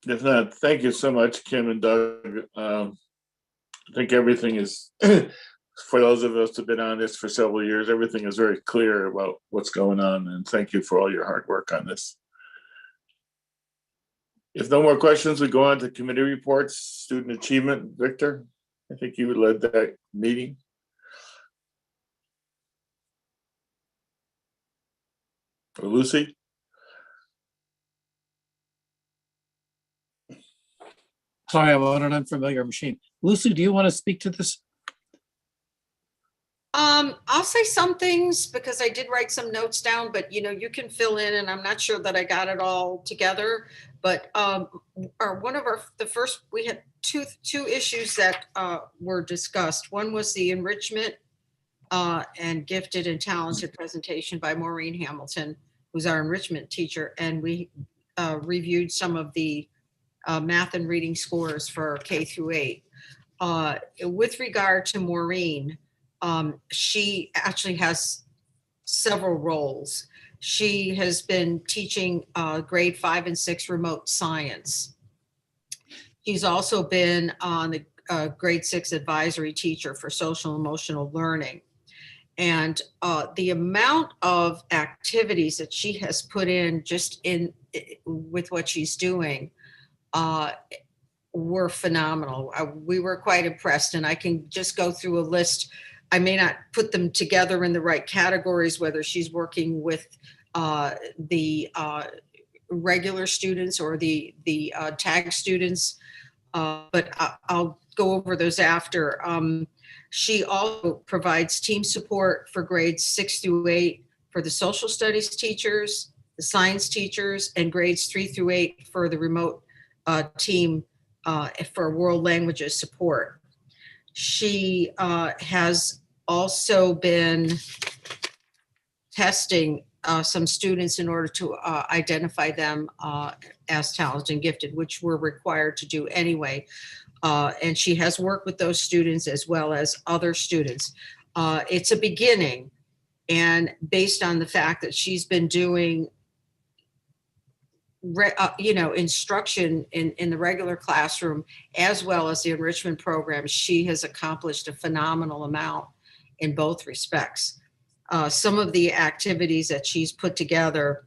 If not, thank you so much, Kim and Doug. I think everything is, for those of us who have been on this for several years, everything is very clear about what's going on, and thank you for all your hard work on this. If no more questions, we go on to committee reports, student achievement. Victor, I think you led that meeting. Or Lucy? Sorry, I'm on an unfamiliar machine. Lucy, do you want to speak to this? I'll say some things because I did write some notes down, but you can fill in, and I'm not sure that I got it all together. But we had two issues that were discussed. One was the enrichment and gifted and talented presentation by Maureen Hamilton, who's our enrichment teacher, and we reviewed some of the math and reading scores for K through 8. With regard to Maureen, she actually has several roles. She has been teaching grade 5 and 6 remote science. She's also been on the grade 6 advisory teacher for social emotional learning. And the amount of activities that she has put in just with what she's doing were phenomenal. We were quite impressed, and I can just go through a list. I may not put them together in the right categories, whether she's working with the regular students or the tag students, but I'll go over those after. She also provides team support for grades 6 through 8 for the social studies teachers, the science teachers, and grades 3 through 8 for the remote team for world languages support. She has also been testing some students in order to identify them as talented and gifted, which we're required to do anyway. And she has worked with those students as well as other students. It's a beginning, and based on the fact that she's been doing instruction in the regular classroom as well as the enrichment program, she has accomplished a phenomenal amount in both respects. Some of the activities that she's put together,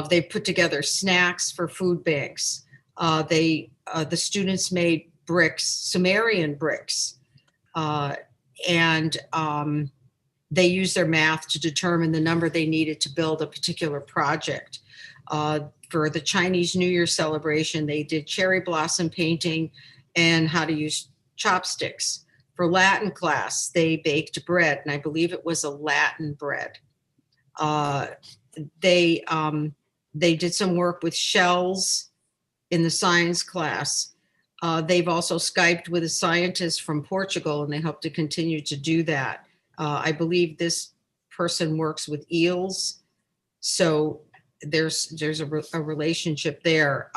they put together snacks for food banks. The students made bricks, Sumerian bricks, and they used their math to determine the number they needed to build a particular project. For the Chinese New Year celebration, they did cherry blossom painting and how to use chopsticks. For Latin class, they baked bread, and I believe it was a Latin bread. They did some work with shells in the science class. They've also Skyped with a scientist from Portugal, and they hope to continue to do that. I believe this person works with eels, so there's a relationship there.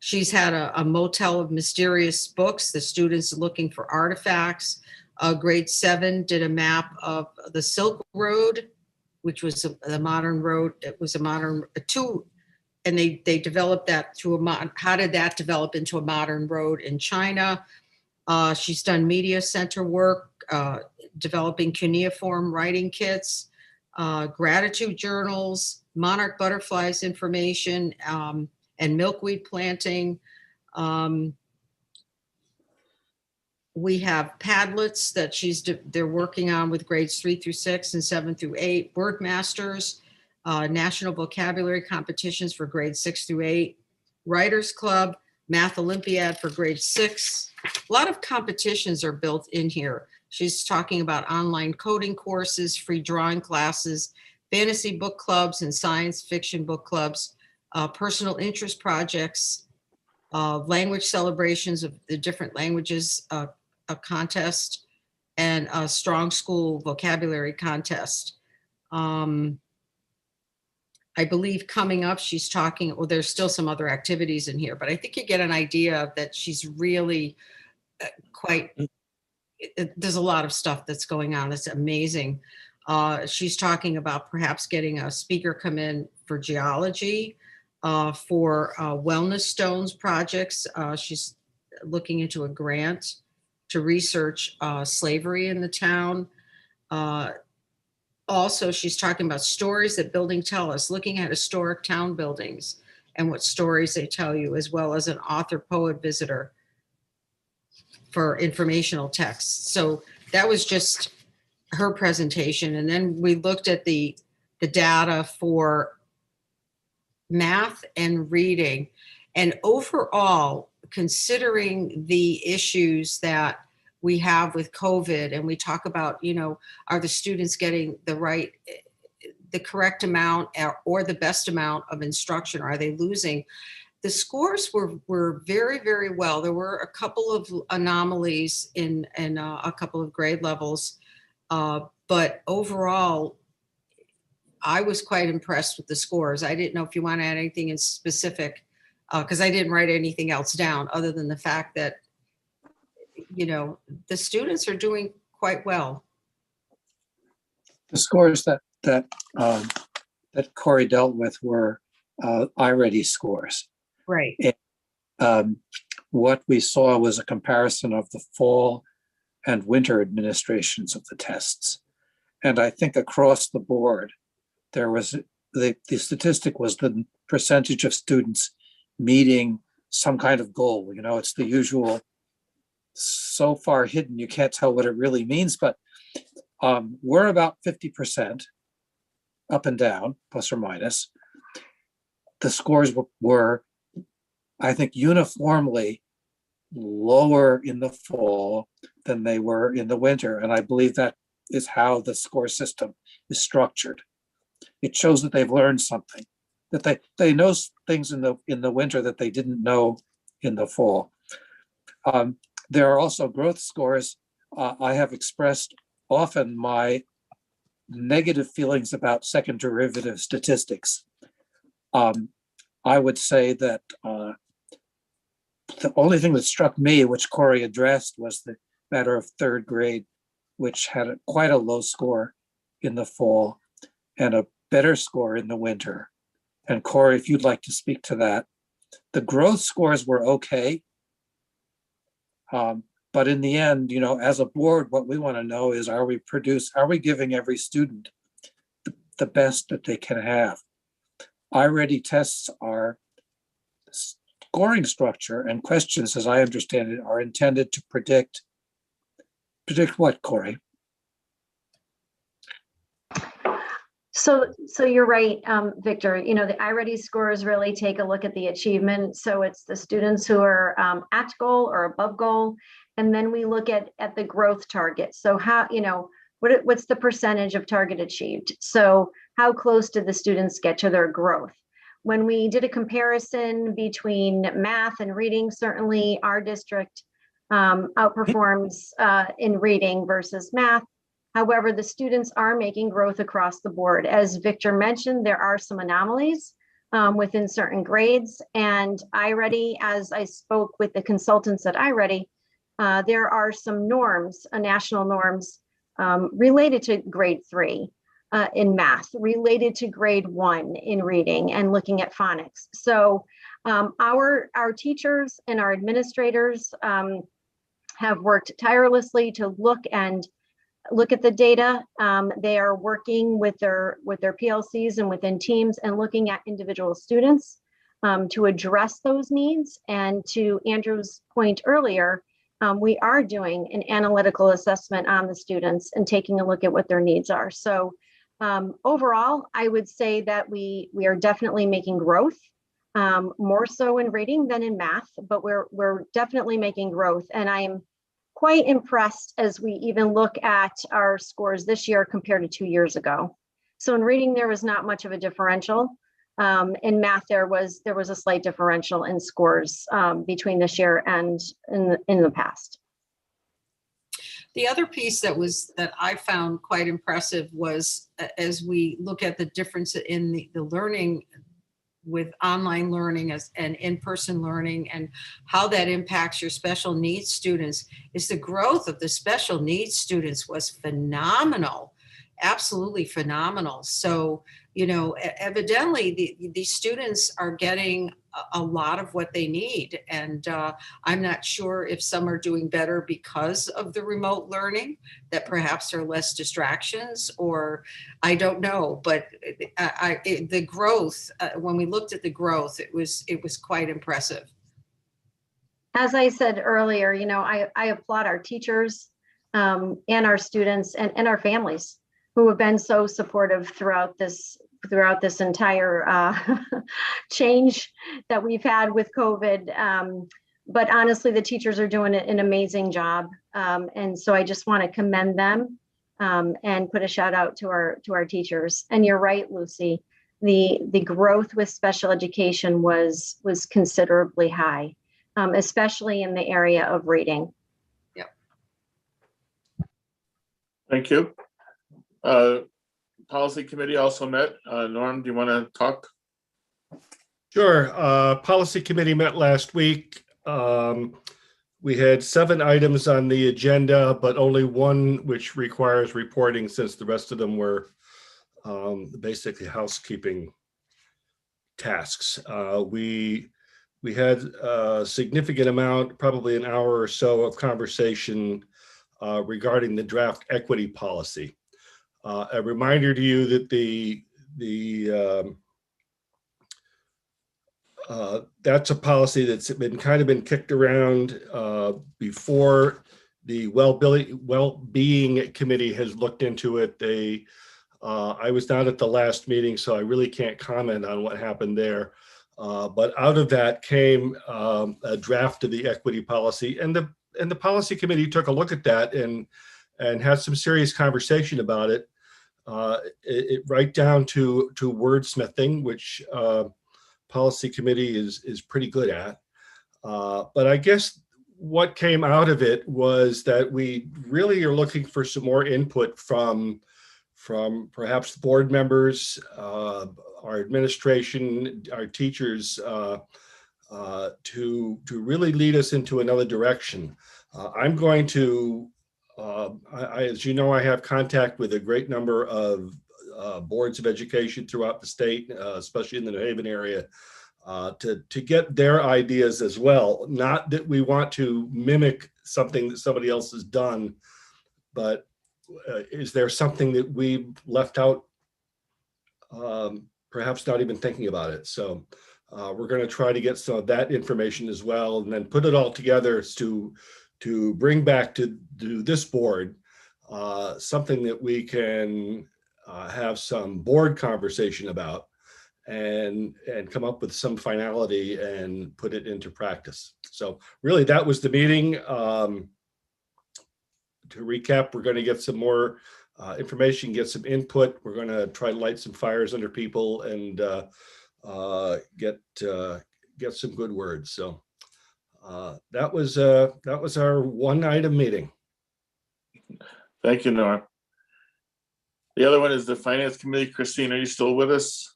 She's had a motel of mysterious books, the students looking for artifacts. Grade 7 did a map of the Silk Road, which was the modern road. It was a modern and they developed that through how did that develop into a modern road in China? She's done media center work, developing cuneiform writing kits, gratitude journals, monarch butterflies information, and milkweed planting. We have Padlets that they're working on with grades 3 through 6 and 7 through 8, word masters, national vocabulary competitions for grades 6 through 8, Writers Club, Math Olympiad for grade 6. A lot of competitions are built in here. She's talking about online coding courses, free drawing classes, fantasy book clubs and science fiction book clubs, personal interest projects, language celebrations of the different languages, a contest, and a strong school vocabulary contest. I believe coming up, she's talking, well, there's still some other activities in here, but I think you get an idea that she's really there's a lot of stuff that's going on. That's amazing. She's talking about perhaps getting a speaker come in for geology, for wellness stones projects. She's looking into a grant to research slavery in the town. Also, she's talking about stories that buildings tell us, looking at historic town buildings and what stories they tell you, as well as an author, poet, visitor for informational texts. So that was just her presentation. And then we looked at the data for math and reading. And overall, considering the issues that we have with COVID, and we talk about, are the students getting the correct amount or the best amount of instruction? Are they losing? The scores were very, very well. There were a couple of anomalies in a couple of grade levels, but overall, I was quite impressed with the scores. I didn't know if you want to add anything in specific, because I didn't write anything else down other than the fact that the students are doing quite well. The scores that Corey dealt with were iReady scores. Right. And, what we saw was a comparison of the fall and winter administrations of the tests. And I think across the board, there was the statistic was the percentage of students meeting some kind of goal. It's the usual, so far hidden, you can't tell what it really means, but we're about 50% up and down, plus or minus. The scores were I think, uniformly lower in the fall than they were in the winter. And I believe that is how the score system is structured. It shows that they've learned something, that they know things in the winter that they didn't know in the fall. There are also growth scores. I have expressed often my negative feelings about second derivative statistics. I would say that the only thing that struck me, which Corey addressed, was the matter of third grade, which had quite a low score in the fall and a better score in the winter. And Corey, if you'd like to speak to that. The growth scores were okay. But in the end, as a board, what we want to know is, are we giving every student the best that they can have? iReady tests are scoring structure, and questions, as I understand it, are intended to predict what, Corey? So you're right, Victor. The iReady scores really take a look at the achievement. So it's the students who are at goal or above goal, and then we look at the growth target. So how, what's the percentage of target achieved? So how close did the students get to their growth? When we did a comparison between math and reading, certainly our district outperforms in reading versus math. However, the students are making growth across the board. As Victor mentioned, there are some anomalies within certain grades, and iReady, as I spoke with the consultants at iReady, there are some norms, national norms related to grade 3 in math, related to grade 1 in reading and looking at phonics. So our teachers and our administrators have worked tirelessly to look at the data. They are working with their PLCs and within teams and looking at individual students to address those needs. And to Andrew's point earlier, we are doing an analytical assessment on the students and taking a look at what their needs are. So overall, I would say that we are definitely making growth, more so in reading than in math, but we're definitely making growth. And I am quite impressed as we even look at our scores this year compared to 2 years ago. So in reading, there was not much of a differential. In math, there was a slight differential in scores between this year and in the past. The other piece that I found quite impressive was as we look at the difference in the learning with online learning and in-person learning and how that impacts your special needs students, is the growth of the special needs students was phenomenal, absolutely phenomenal. So, evidently these students are getting a lot of what they need. And I'm not sure if some are doing better because of the remote learning, that perhaps there are less distractions, or I don't know. But the growth, when we looked at the growth, it was quite impressive. As I said earlier, I applaud our teachers and our students and our families who have been so supportive throughout this entire change that we've had with COVID. But honestly, the teachers are doing an amazing job. And so I just want to commend them and put a shout out to our teachers. And you're right, Lucy, the growth with special education was considerably high, especially in the area of reading. Yep. Thank you. Policy committee also met. Norm, do you want to talk? Sure. Policy committee met last week. We had 7 items on the agenda, but only one which requires reporting, since the rest of them were basically housekeeping tasks. We had a significant amount, probably an hour or so, of conversation regarding the draft equity policy. A reminder to you that that's a policy that's been kicked around before. The well-being committee has looked into it. I was not at the last meeting, so I really can't comment on what happened there. But out of that came a draft of the equity policy, and the policy committee took a look at that and had some serious conversation about it. It right down to wordsmithing, which policy committee is pretty good at. But I guess what came out of it was that we really are looking for some more input from perhaps the board members, our administration, our teachers, to really lead us into another direction. I'm going to, as you know, I have contact with a great number of boards of education throughout the state, especially in the New Haven area, to get their ideas as well. Not that we want to mimic something that somebody else has done, but is there something that we left out, perhaps not even thinking about it? So we're going to try to get some of that information as well, and then put it all together to bring back to this board something that we can have some board conversation about, and come up with some finality and put it into practice. So really, that was the meeting. To recap, we're going to get some more information, get some input. We're going to try to light some fires under people and get some good words. So that was our one item meeting. Thank you, Norm. The other one is the Finance Committee. Christine, are you still with us?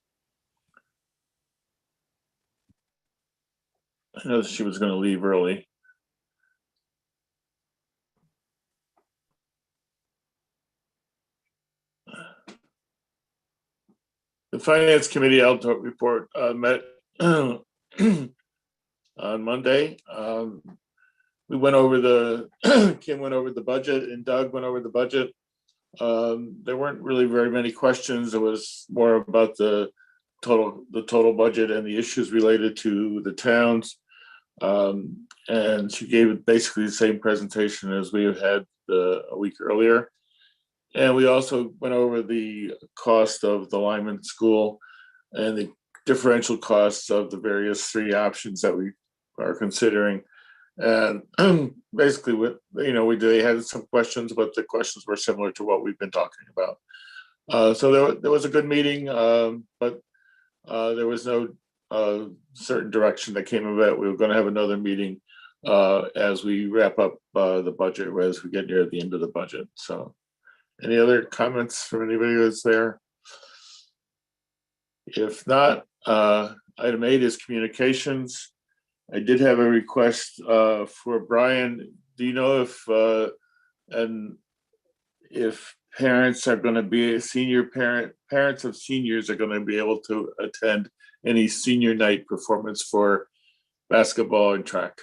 I know she was going to leave early. The Finance Committee output report met on Monday. We went over Kim went over the budget and Doug went over the budget. There weren't really very many questions. It was more about the total budget and the issues related to the towns. And she gave basically the same presentation as we had a week earlier. And we also went over the cost of the Lyman School and the differential costs of the various three options that we are considering. And basically, they had some questions, but the questions were similar to what we've been talking about. So there was a good meeting, but there was no certain direction that came of it. We were going to have another meeting as we wrap up the budget, as we get near the end of the budget. So any other comments from anybody that's there? If not, item 8 is communications. I did have a request for Brian. Do you know if parents are going to be parents of seniors are going to be able to attend any senior night performance for basketball and track?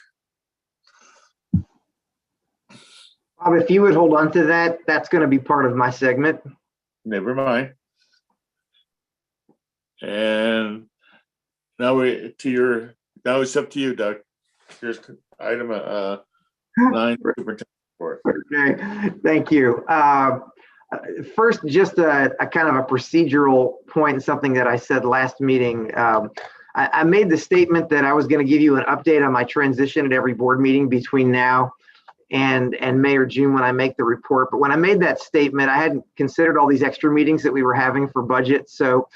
Bob, if you would hold on to that, that's going to be part of my segment. Never mind. And now it's up to you, Doug. Here's item 9. Okay, thank you. First, just a kind of a procedural point, something that I said last meeting. I made the statement that I was going to give you an update on my transition at every board meeting between now and May or June when I make the report. But when I made that statement, I hadn't considered all these extra meetings that we were having for budget. So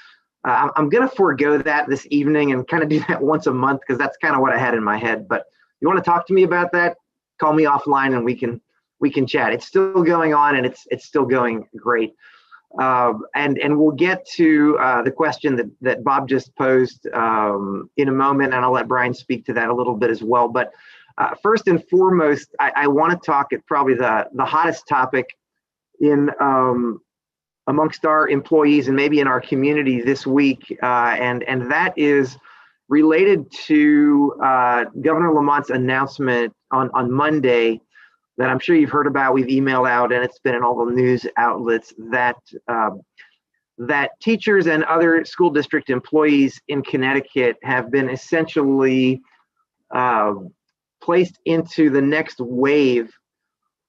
I'm going to forego that this evening and kind of do that once a month, because that's kind of what I had in my head. But you want to talk to me about that, call me offline and we can chat. It's still going on and it's still going great. And we'll get to the question that Bob just posed in a moment, and I'll let Brian speak to that a little bit as well. But first and foremost, I want to talk at probably the hottest topic in amongst our employees and maybe in our community this week, and that is related to Governor Lamont's announcement on Monday that I'm sure you've heard about. We've emailed out and it's been in all the news outlets that that teachers and other school district employees in Connecticut have been essentially placed into the next wave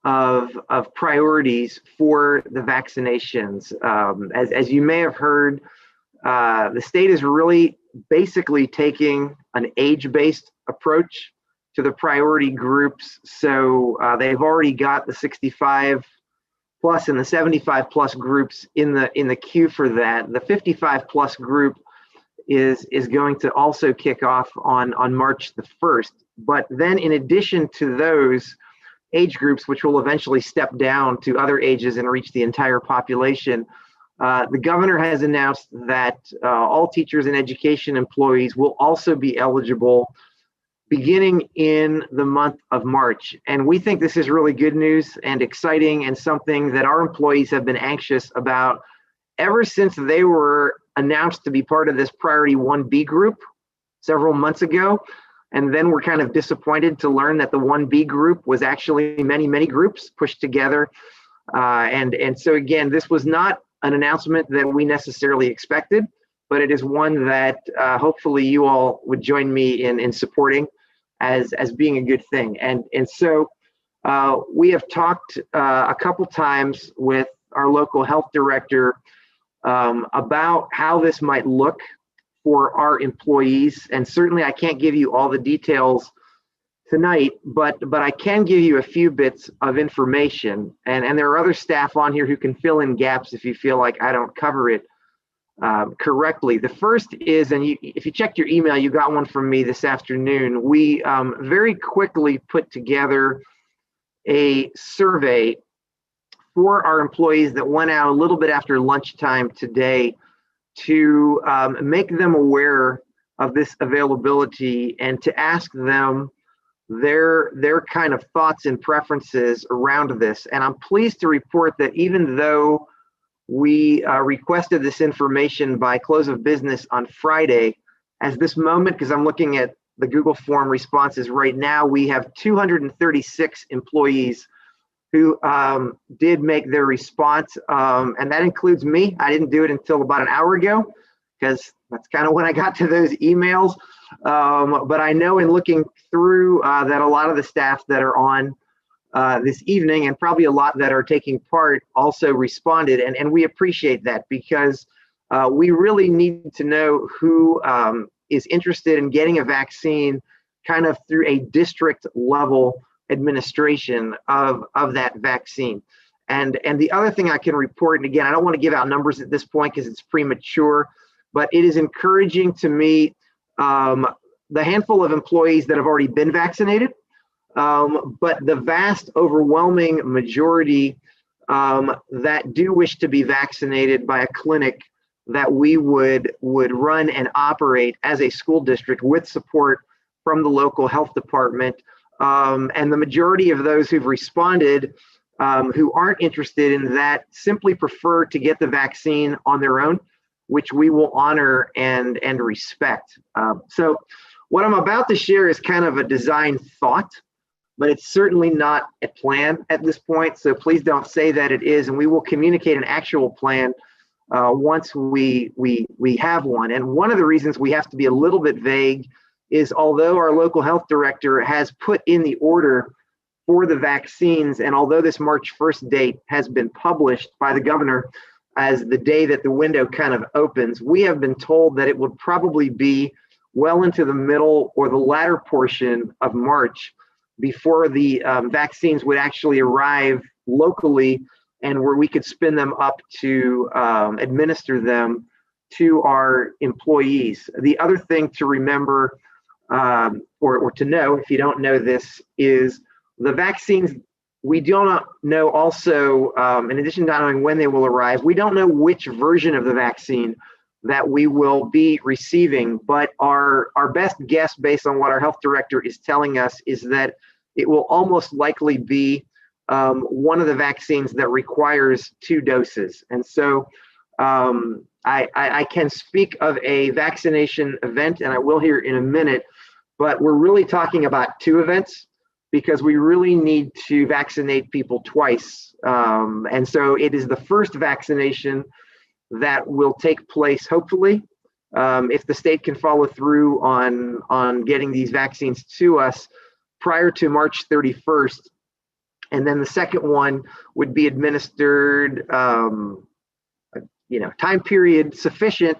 of priorities for the vaccinations. As you may have heard, the state is really basically taking an age-based approach to the priority groups. So they've already got the 65 plus and the 75 plus groups in the queue for that. The 55 plus group is going to also kick off on March the 1st. But then in addition to those age groups, which will eventually step down to other ages and reach the entire population, the governor has announced that all teachers and education employees will also be eligible beginning in the month of March. And we think this is really good news and exciting, and something that our employees have been anxious about ever since they were announced to be part of this priority 1B group several months ago. And then we're kind of disappointed to learn that the 1B group was actually many, many groups pushed together. And so again, this was not an announcement that we necessarily expected, but it is one that hopefully you all would join me in supporting as being a good thing. And so we have talked a couple times with our local health director about how this might look for our employees. And certainly I can't give you all the details tonight, but I can give you a few bits of information. And there are other staff on here who can fill in gaps if you feel like I don't cover it correctly. The first is, and if you checked your email, you got one from me this afternoon. We very quickly put together a survey for our employees that went out a little bit after lunchtime today to make them aware of this availability and to ask them their kind of thoughts and preferences around this. And I'm pleased to report that even though we requested this information by close of business on Friday, at this moment, because I'm looking at the Google form responses right now, we have 236 employees who did make their response, and that includes me. I didn't do it until about an hour ago, because that's kind of when I got to those emails. But I know in looking through that a lot of the staff that are on this evening, and probably a lot that are taking part, also responded. And we appreciate that, because we really need to know who is interested in getting a vaccine kind of through a district level administration of that vaccine. And the other thing I can report, and again, I don't want to give out numbers at this point because it's premature, but it is encouraging to me the handful of employees that have already been vaccinated, but the vast overwhelming majority that do wish to be vaccinated by a clinic that we would run and operate as a school district with support from the local health department. And the majority of those who've responded who aren't interested in that simply prefer to get the vaccine on their own, which we will honor and respect. So what I'm about to share is kind of a design thought, but it's certainly not a plan at this point. So please don't say that it is, and we will communicate an actual plan once we have one. And one of the reasons we have to be a little bit vague is, although our local health director has put in the order for the vaccines, and although this March 1st date has been published by the governor as the day that the window kind of opens, we have been told that it would probably be well into the middle or the latter portion of March before the vaccines would actually arrive locally, and where we could spin them up to administer them to our employees. The other thing to remember, or to know, if you don't know this, is the vaccines, we do not know also, in addition to not knowing when they will arrive, we don't know which version of the vaccine that we will be receiving, but our best guess based on what our health director is telling us is that it will almost likely be one of the vaccines that requires 2 doses. And so I can speak of a vaccination event, and I will here in a minute, but we're really talking about 2 events, because we really need to vaccinate people twice. And so it is the first vaccination that will take place, hopefully, if the state can follow through on getting these vaccines to us prior to March 31st. And then the second one would be administered, time period sufficient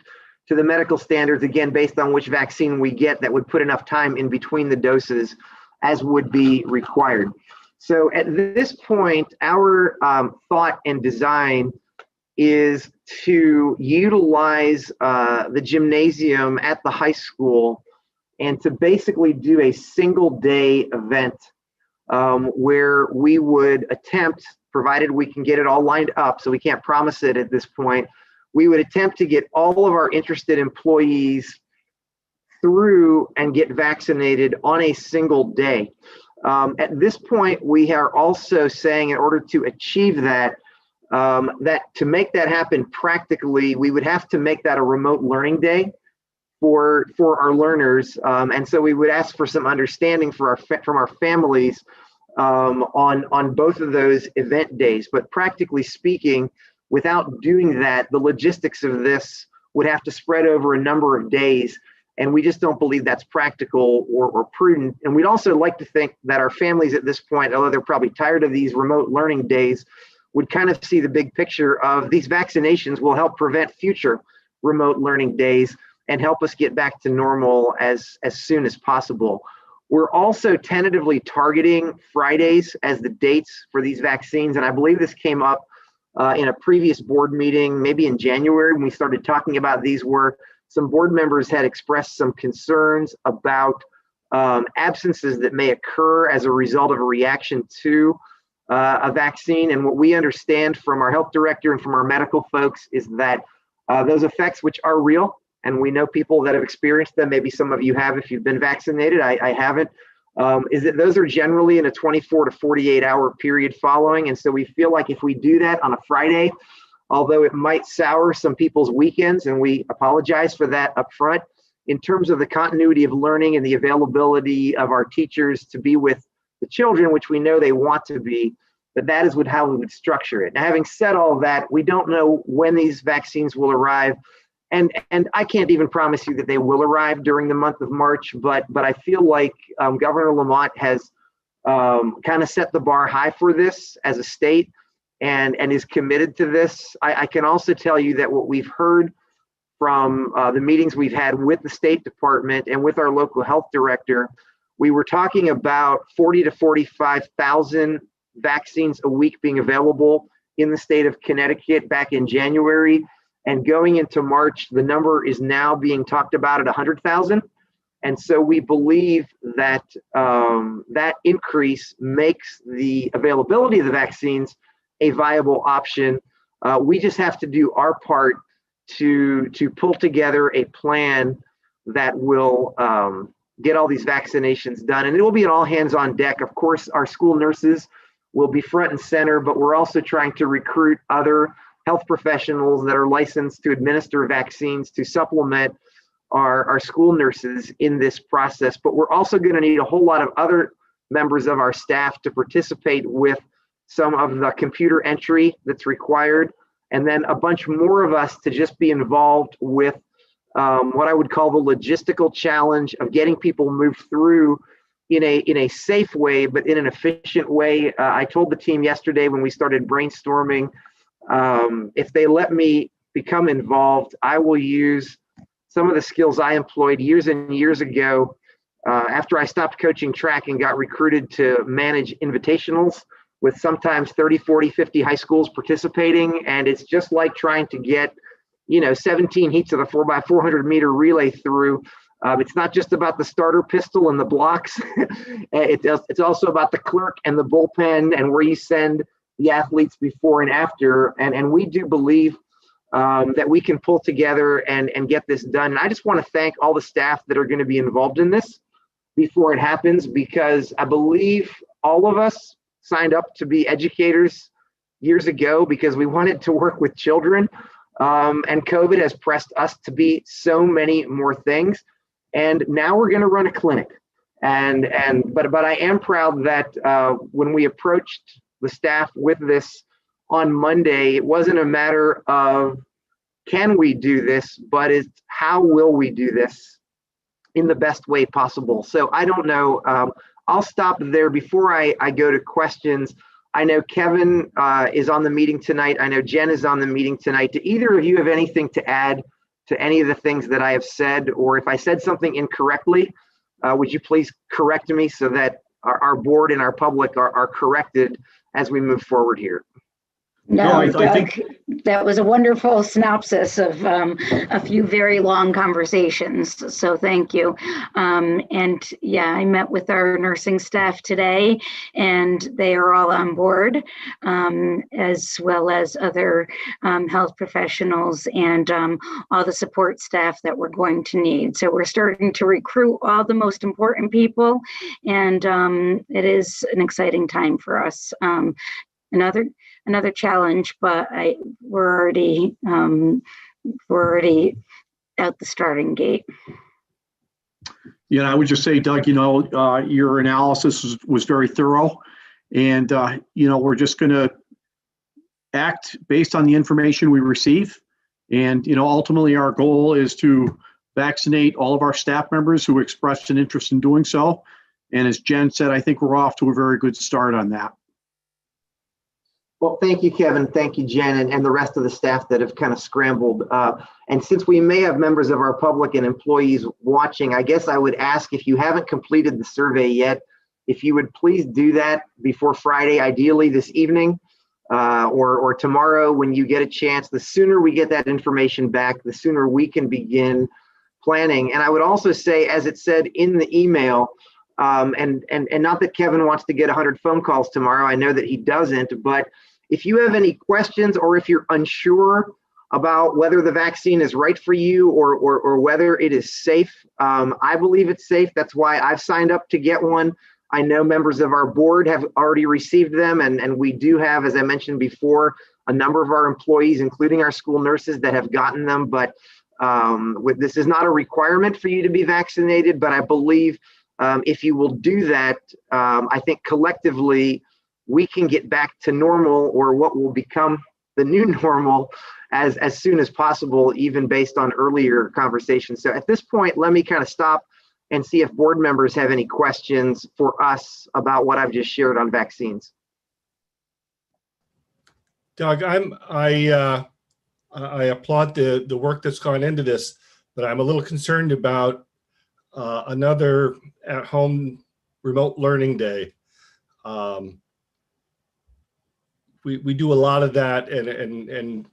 to the medical standards, again, based on which vaccine we get, that would put enough time in between the doses as would be required. So at this point, our thought and design is to utilize the gymnasium at the high school and to basically do a single day event where we would attempt, provided we can get it all lined up, so we can't promise it at this point, we would attempt to get all of our interested employees through and get vaccinated on a single day. At this point, we are also saying, in order to achieve that, that to make that happen practically, we would have to make that a remote learning day for our learners. And so we would ask for some understanding from our families on both of those event days. But practically speaking, without doing that, the logistics of this would have to spread over a number of days. And we just don't believe that's practical or prudent. And we'd also like to think that our families at this point, although they're probably tired of these remote learning days, would kind of see the big picture of these vaccinations will help prevent future remote learning days and help us get back to normal as soon as possible. We're also tentatively targeting Fridays as the dates for these vaccines. And I believe this came up in a previous board meeting, maybe in January, when we started talking about these, where some board members had expressed some concerns about absences that may occur as a result of a reaction to a vaccine. And what we understand from our health director and from our medical folks is that those effects, which are real, and we know people that have experienced them, maybe some of you have if you've been vaccinated, I haven't, is that those are generally in a 24 to 48 hour period following. And so we feel like if we do that on a Friday, although it might sour some people's weekends, and we apologize for that up front, in terms of the continuity of learning and the availability of our teachers to be with the children, which we know they want to be, but that is how we would structure it. Now, having said all that, we don't know when these vaccines will arrive. And I can't even promise you that they will arrive during the month of March, but I feel like Governor Lamont has kind of set the bar high for this as a state and is committed to this. I can also tell you that what we've heard from the meetings we've had with the State Department and with our local health director, we were talking about 40 to 45,000 vaccines a week being available in the state of Connecticut back in January. And going into March, the number is now being talked about at 100,000. And so we believe that that increase makes the availability of the vaccines a viable option. We just have to do our part to pull together a plan that will get all these vaccinations done. And it will be an all hands on deck. Of course, our school nurses will be front and center, but we're also trying to recruit other health professionals that are licensed to administer vaccines to supplement our school nurses in this process. But we're also going to need a whole lot of other members of our staff to participate with some of the computer entry that's required, and then a bunch more of us to just be involved with what I would call the logistical challenge of getting people moved through in a safe way, but in an efficient way. I told the team yesterday when we started brainstorming, if they let me become involved, I will use some of the skills I employed years and years ago after I stopped coaching track and got recruited to manage invitationals with sometimes 30, 40, 50 high schools participating. And it's just like trying to get, 17 heats of the 4x400 meter relay through. It's not just about the starter pistol and the blocks. It's also about the clerk and the bullpen and where you send the athletes before and after. And we do believe that we can pull together and get this done. And I just want to thank all the staff that are going to be involved in this before it happens, because I believe all of us signed up to be educators years ago because we wanted to work with children. And COVID has pressed us to be so many more things. And now we're going to run a clinic. But I am proud that when we approached the staff with this on Monday, it wasn't a matter of can we do this, but it's how will we do this in the best way possible. So I don't know. I'll stop there before I go to questions. I know Kevin is on the meeting tonight. I know Jen is on the meeting tonight. Do either of you have anything to add to any of the things that I have said, or if I said something incorrectly, would you please correct me so that our board and our public are corrected as we move forward here? No, I Doug, think that was a wonderful synopsis of a few very long conversations. So thank you. And yeah, I met with our nursing staff today, and they are all on board, as well as other health professionals and all the support staff that we're going to need. So we're starting to recruit all the most important people, and it is an exciting time for us. Another challenge, but we're already out the starting gate. I would just say, Doug, your analysis was very thorough, and we're just going to act based on the information we receive. And ultimately, our goal is to vaccinate all of our staff members who expressed an interest in doing so. And as Jen said, I think we're off to a very good start on that. Well, thank you, Kevin. Thank you, Jen, and the rest of the staff that have kind of scrambled. And since we may have members of our public and employees watching, I guess I would ask, if you haven't completed the survey yet, if you would please do that before Friday, ideally this evening or tomorrow when you get a chance. The sooner we get that information back, the sooner we can begin planning. And I would also say, as it said in the email, and not that Kevin wants to get 100 phone calls tomorrow, I know that he doesn't, but if you have any questions, or if you're unsure about whether the vaccine is right for you or whether it is safe, I believe it's safe. That's why I've signed up to get one. I know members of our board have already received them, and we do have, as I mentioned before, a number of our employees, including our school nurses, that have gotten them. But this is not a requirement for you to be vaccinated, but I believe if you will do that, I think collectively we can get back to normal, or what will become the new normal, as soon as possible, even based on earlier conversations. So at this point, let me kind of stop and see if board members have any questions for us about what I've just shared on vaccines. Doug, I applaud the work that's gone into this, but I'm a little concerned about another at-home remote learning day. We do a lot of that, and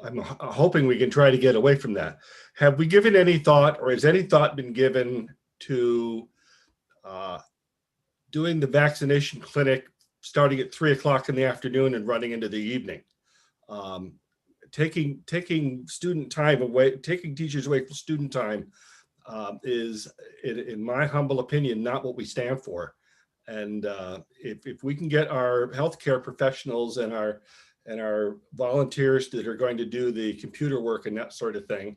I'm hoping we can try to get away from that. Have we given any thought, or has any thought been given to doing the vaccination clinic starting at 3 o'clock in the afternoon and running into the evening? Taking student time away, taking teachers away from student time is, in my humble opinion, not what we stand for. And if we can get our healthcare professionals and our volunteers that are going to do the computer work and that sort of thing,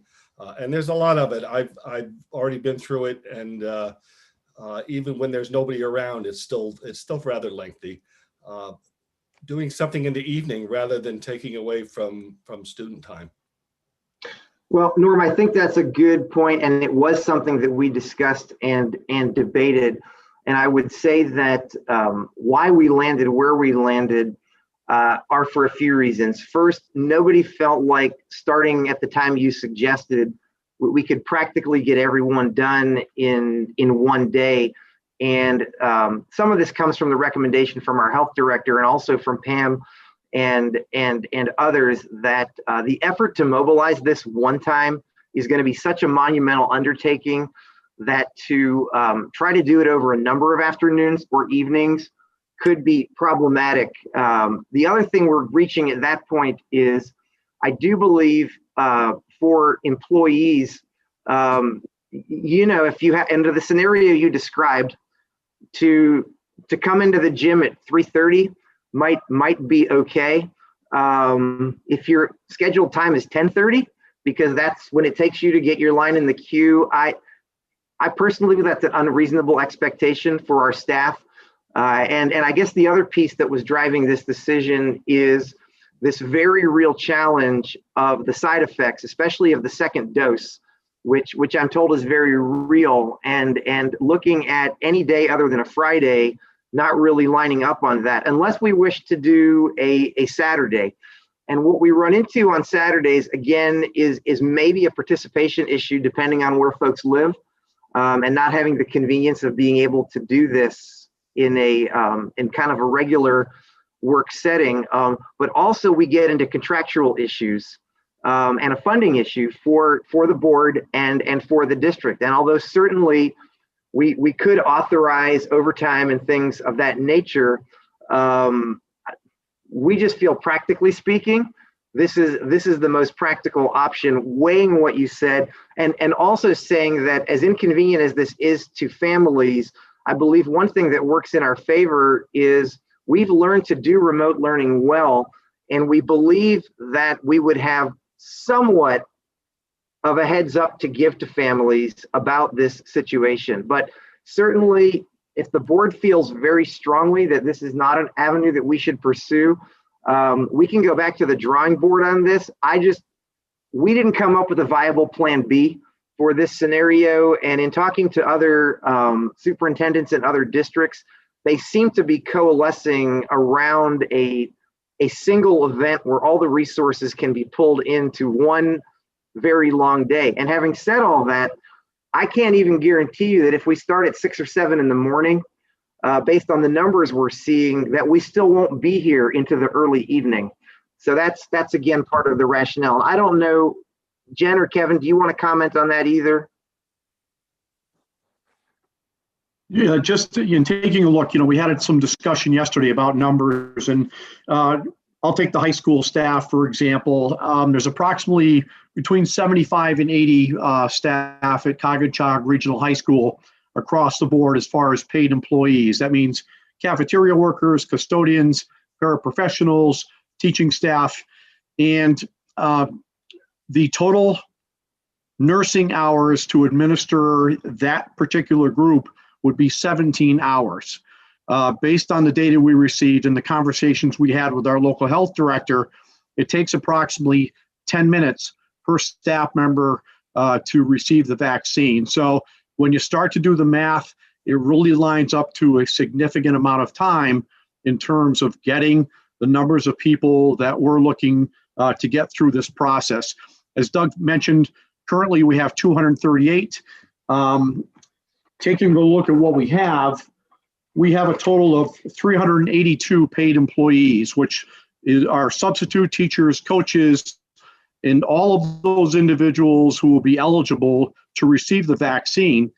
and there's a lot of it. I've already been through it, and even when there's nobody around, it's still rather lengthy. Doing something in the evening rather than taking away from student time. Well, Norm, I think that's a good point, and it was something that we discussed and debated. And I would say that why we landed where we landed are for a few reasons. First, nobody felt like starting at the time you suggested, we could practically get everyone done in one day. And some of this comes from the recommendation from our health director, and also from Pam and others, that the effort to mobilize this one time is going to be such a monumental undertaking that to try to do it over a number of afternoons or evenings could be problematic. The other thing we're reaching at that point is, I do believe for employees, if you have, under the scenario you described, to come into the gym at 3:30 might be okay. If your scheduled time is 10:30, because that's when it takes you to get your line in the queue, I personally believe that's an unreasonable expectation for our staff. And I guess the other piece that was driving this decision is this very real challenge of the side effects, especially of the second dose, which I'm told is very real, and looking at any day other than a Friday, not really lining up on that, unless we wish to do a Saturday. And what we run into on Saturdays, again, is maybe a participation issue depending on where folks live, and not having the convenience of being able to do this in kind of a regular work setting. But also we get into contractual issues and a funding issue for the board and for the district. And although certainly we could authorize overtime and things of that nature, we just feel, practically speaking, this is the most practical option, weighing what you said, and also saying that as inconvenient as this is to families, I believe one thing that works in our favor is we've learned to do remote learning well, and we believe that we would have somewhat of a heads up to give to families about this situation. But certainly, if the board feels very strongly that this is not an avenue that we should pursue, we can go back to the drawing board on this. We didn't come up with a viable plan B for this scenario. And in talking to other superintendents in other districts, they seem to be coalescing around a single event where all the resources can be pulled into one very long day. And having said all that, I can't even guarantee you that if we start at 6 or 7 in the morning, based on the numbers we're seeing, that we still won't be here into the early evening. So that's again part of the rationale. I don't know, Jen or Kevin, do you want to comment on that either? Yeah, just in taking a look, we had some discussion yesterday about numbers, and I'll take the high school staff, for example. There's approximately between 75 and 80 staff at Cogachog Regional High School across the board as far as paid employees. That means cafeteria workers, custodians, paraprofessionals, teaching staff, and the total nursing hours to administer that particular group would be 17 hours. Based on the data we received and the conversations we had with our local health director, it takes approximately 10 minutes per staff member to receive the vaccine. So when you start to do the math, it really lines up to a significant amount of time in terms of getting the numbers of people that we're looking to get through this process. As Doug mentioned, currently we have 238. Taking a look at what we have a total of 382 paid employees, which are substitute teachers, coaches, and all of those individuals who will be eligible to receive the vaccine.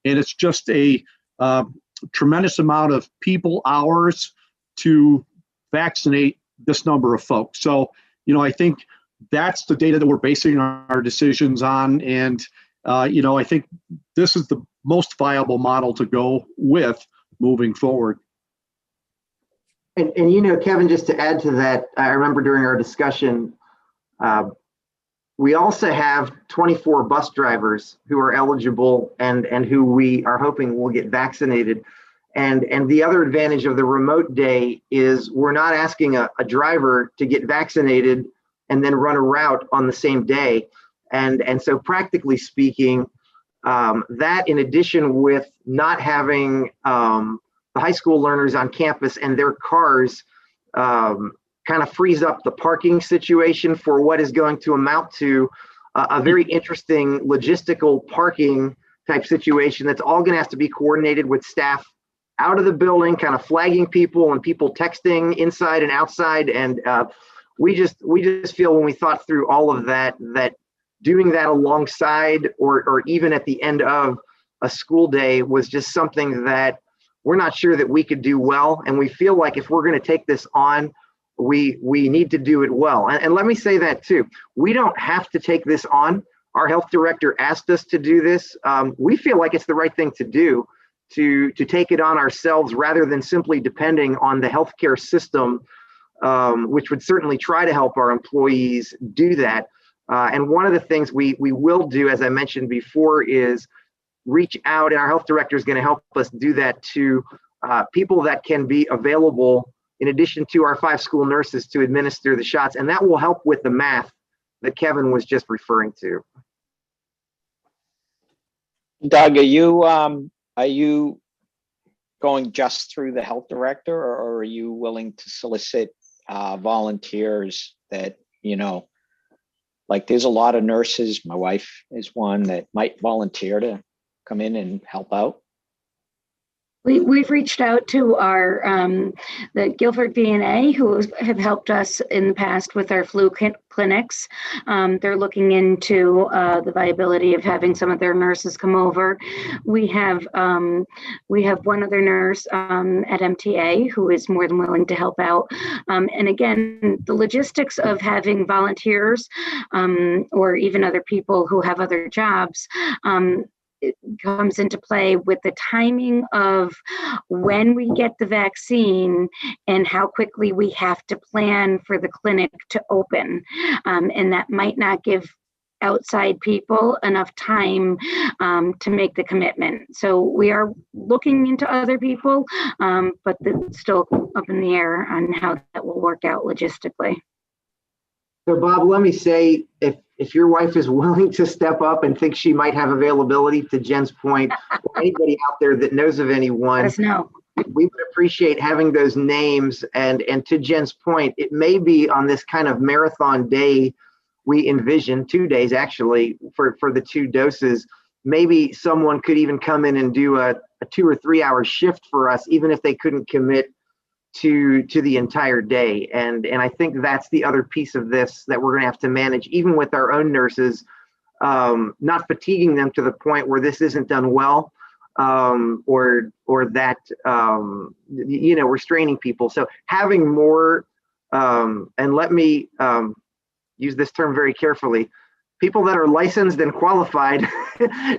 And it's just a tremendous amount of people hours to vaccinate this number of folks. So, I think that's the data that we're basing our decisions on. And, I think this is the most viable model to go with moving forward. And Kevin, just to add to that, I remember during our discussion, we also have 24 bus drivers who are eligible and who we are hoping will get vaccinated. And the other advantage of the remote day is we're not asking a driver to get vaccinated and then run a route on the same day. And so practically speaking, that in addition with not having the high school learners on campus and their cars kind of frees up the parking situation for what is going to amount to a very interesting logistical parking type situation that's all going to have to be coordinated with staff out of the building, kind of flagging people and people texting inside and outside. And we just feel when we thought through all of that, that doing that alongside or even at the end of a school day was just something that we're not sure that we could do well. And we feel like if we're going to take this on, we need to do it well. And let me say that too. We don't have to take this on. Our health director asked us to do this. We feel like it's the right thing to do to take it on ourselves rather than simply depending on the healthcare system, which would certainly try to help our employees do that. And one of the things we will do, as I mentioned before, is reach out, and our health director is going to help us do that, to people that can be available in addition to our 5 school nurses to administer the shots. And that will help with the math that Kevin was just referring to. Doug, are you going just through the health director, or are you willing to solicit volunteers that you know, like there's a lot of nurses, my wife is one, that might volunteer to come in and help out. We've reached out to our the Guilford VNA, who have helped us in the past with our flu clinics. They're looking into the viability of having some of their nurses come over. We have one other nurse at MTA who is more than willing to help out. And again, the logistics of having volunteers or even other people who have other jobs, it comes into play with the timing of when we get the vaccine and how quickly we have to plan for the clinic to open. And that might not give outside people enough time to make the commitment. So we are looking into other people, but it's still up in the air on how that will work out logistically. So Bob, let me say, if your wife is willing to step up and thinks she might have availability, to Jen's point, or anybody out there that knows of anyone, let us know. We would appreciate having those names. And to Jen's point, it may be on this kind of marathon day we envision, 2 days actually, for the 2 doses. Maybe someone could even come in and do a 2 or 3 hour shift for us, even if they couldn't commit to the entire day. And I think that's the other piece of this that we're going to have to manage, even with our own nurses, not fatiguing them to the point where this isn't done well, or that we're straining people. So having more, and let me use this term very carefully, people that are licensed and qualified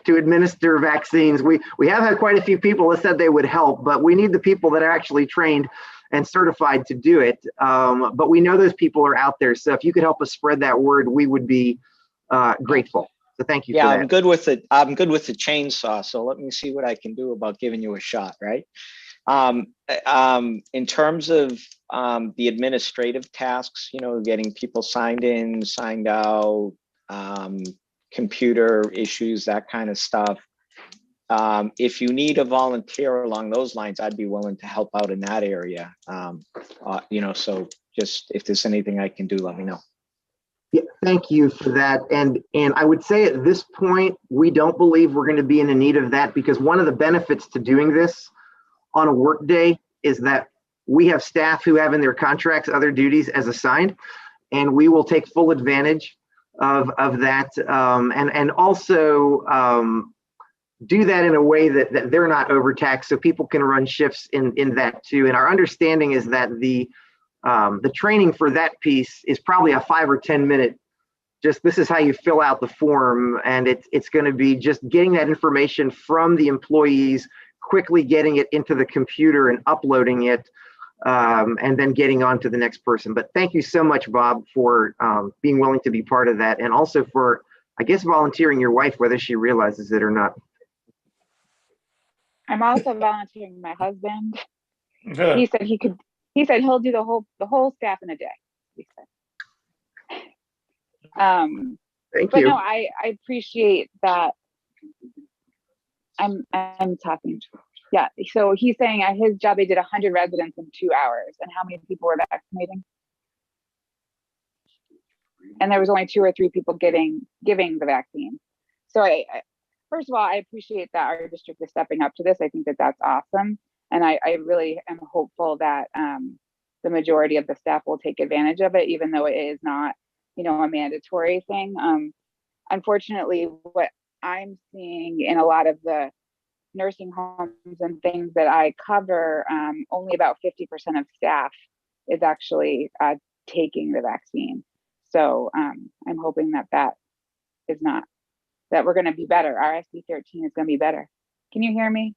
to administer vaccines. We have had quite a few people that said they would help, but we need the people that are actually trained and certified to do it. But we know those people are out there. So if you could help us spread that word, we would be grateful. So thank you for that. I'm good with it. I'm good with the chainsaw. So let me see what I can do about giving you a shot, right? In terms of the administrative tasks, getting people signed in, signed out, computer issues, that kind of stuff. If you need a volunteer along those lines, I'd be willing to help out in that area. So just if there's anything I can do, let me know. Yeah, thank you for that. And I would say at this point, we don't believe we're going to be in need of that, because one of the benefits to doing this on a work day is that we have staff who have in their contracts other duties as assigned, and we will take full advantage of that, and also do that in a way that they're not overtaxed, so people can run shifts in that too. And our understanding is that the training for that piece is probably a 5 or 10 minute, just this is how you fill out the form, and it's going to be just getting that information from the employees, quickly getting it into the computer and uploading it, and then getting on to the next person. But thank you so much, Bob, for being willing to be part of that, and also for, I guess, volunteering your wife, whether she realizes it or not. I'm also volunteering my husband. He said he could. He said he'll do the whole staff in a day. He said. Thank but you. No, I appreciate that. I'm talking. Yeah. So he's saying at his job they did 100 residents in 2 hours, and how many people were vaccinating? And there was only 2 or 3 people giving the vaccine. So I first of all, I appreciate that our district is stepping up to this. I think that that's awesome. And I really am hopeful that the majority of the staff will take advantage of it, even though it is not, a mandatory thing. Unfortunately, what I'm seeing in a lot of the nursing homes and things that I cover, only about 50% of staff is actually taking the vaccine. So I'm hoping that is not, that we're going to be better. RSD13 is going to be better. Can you hear me?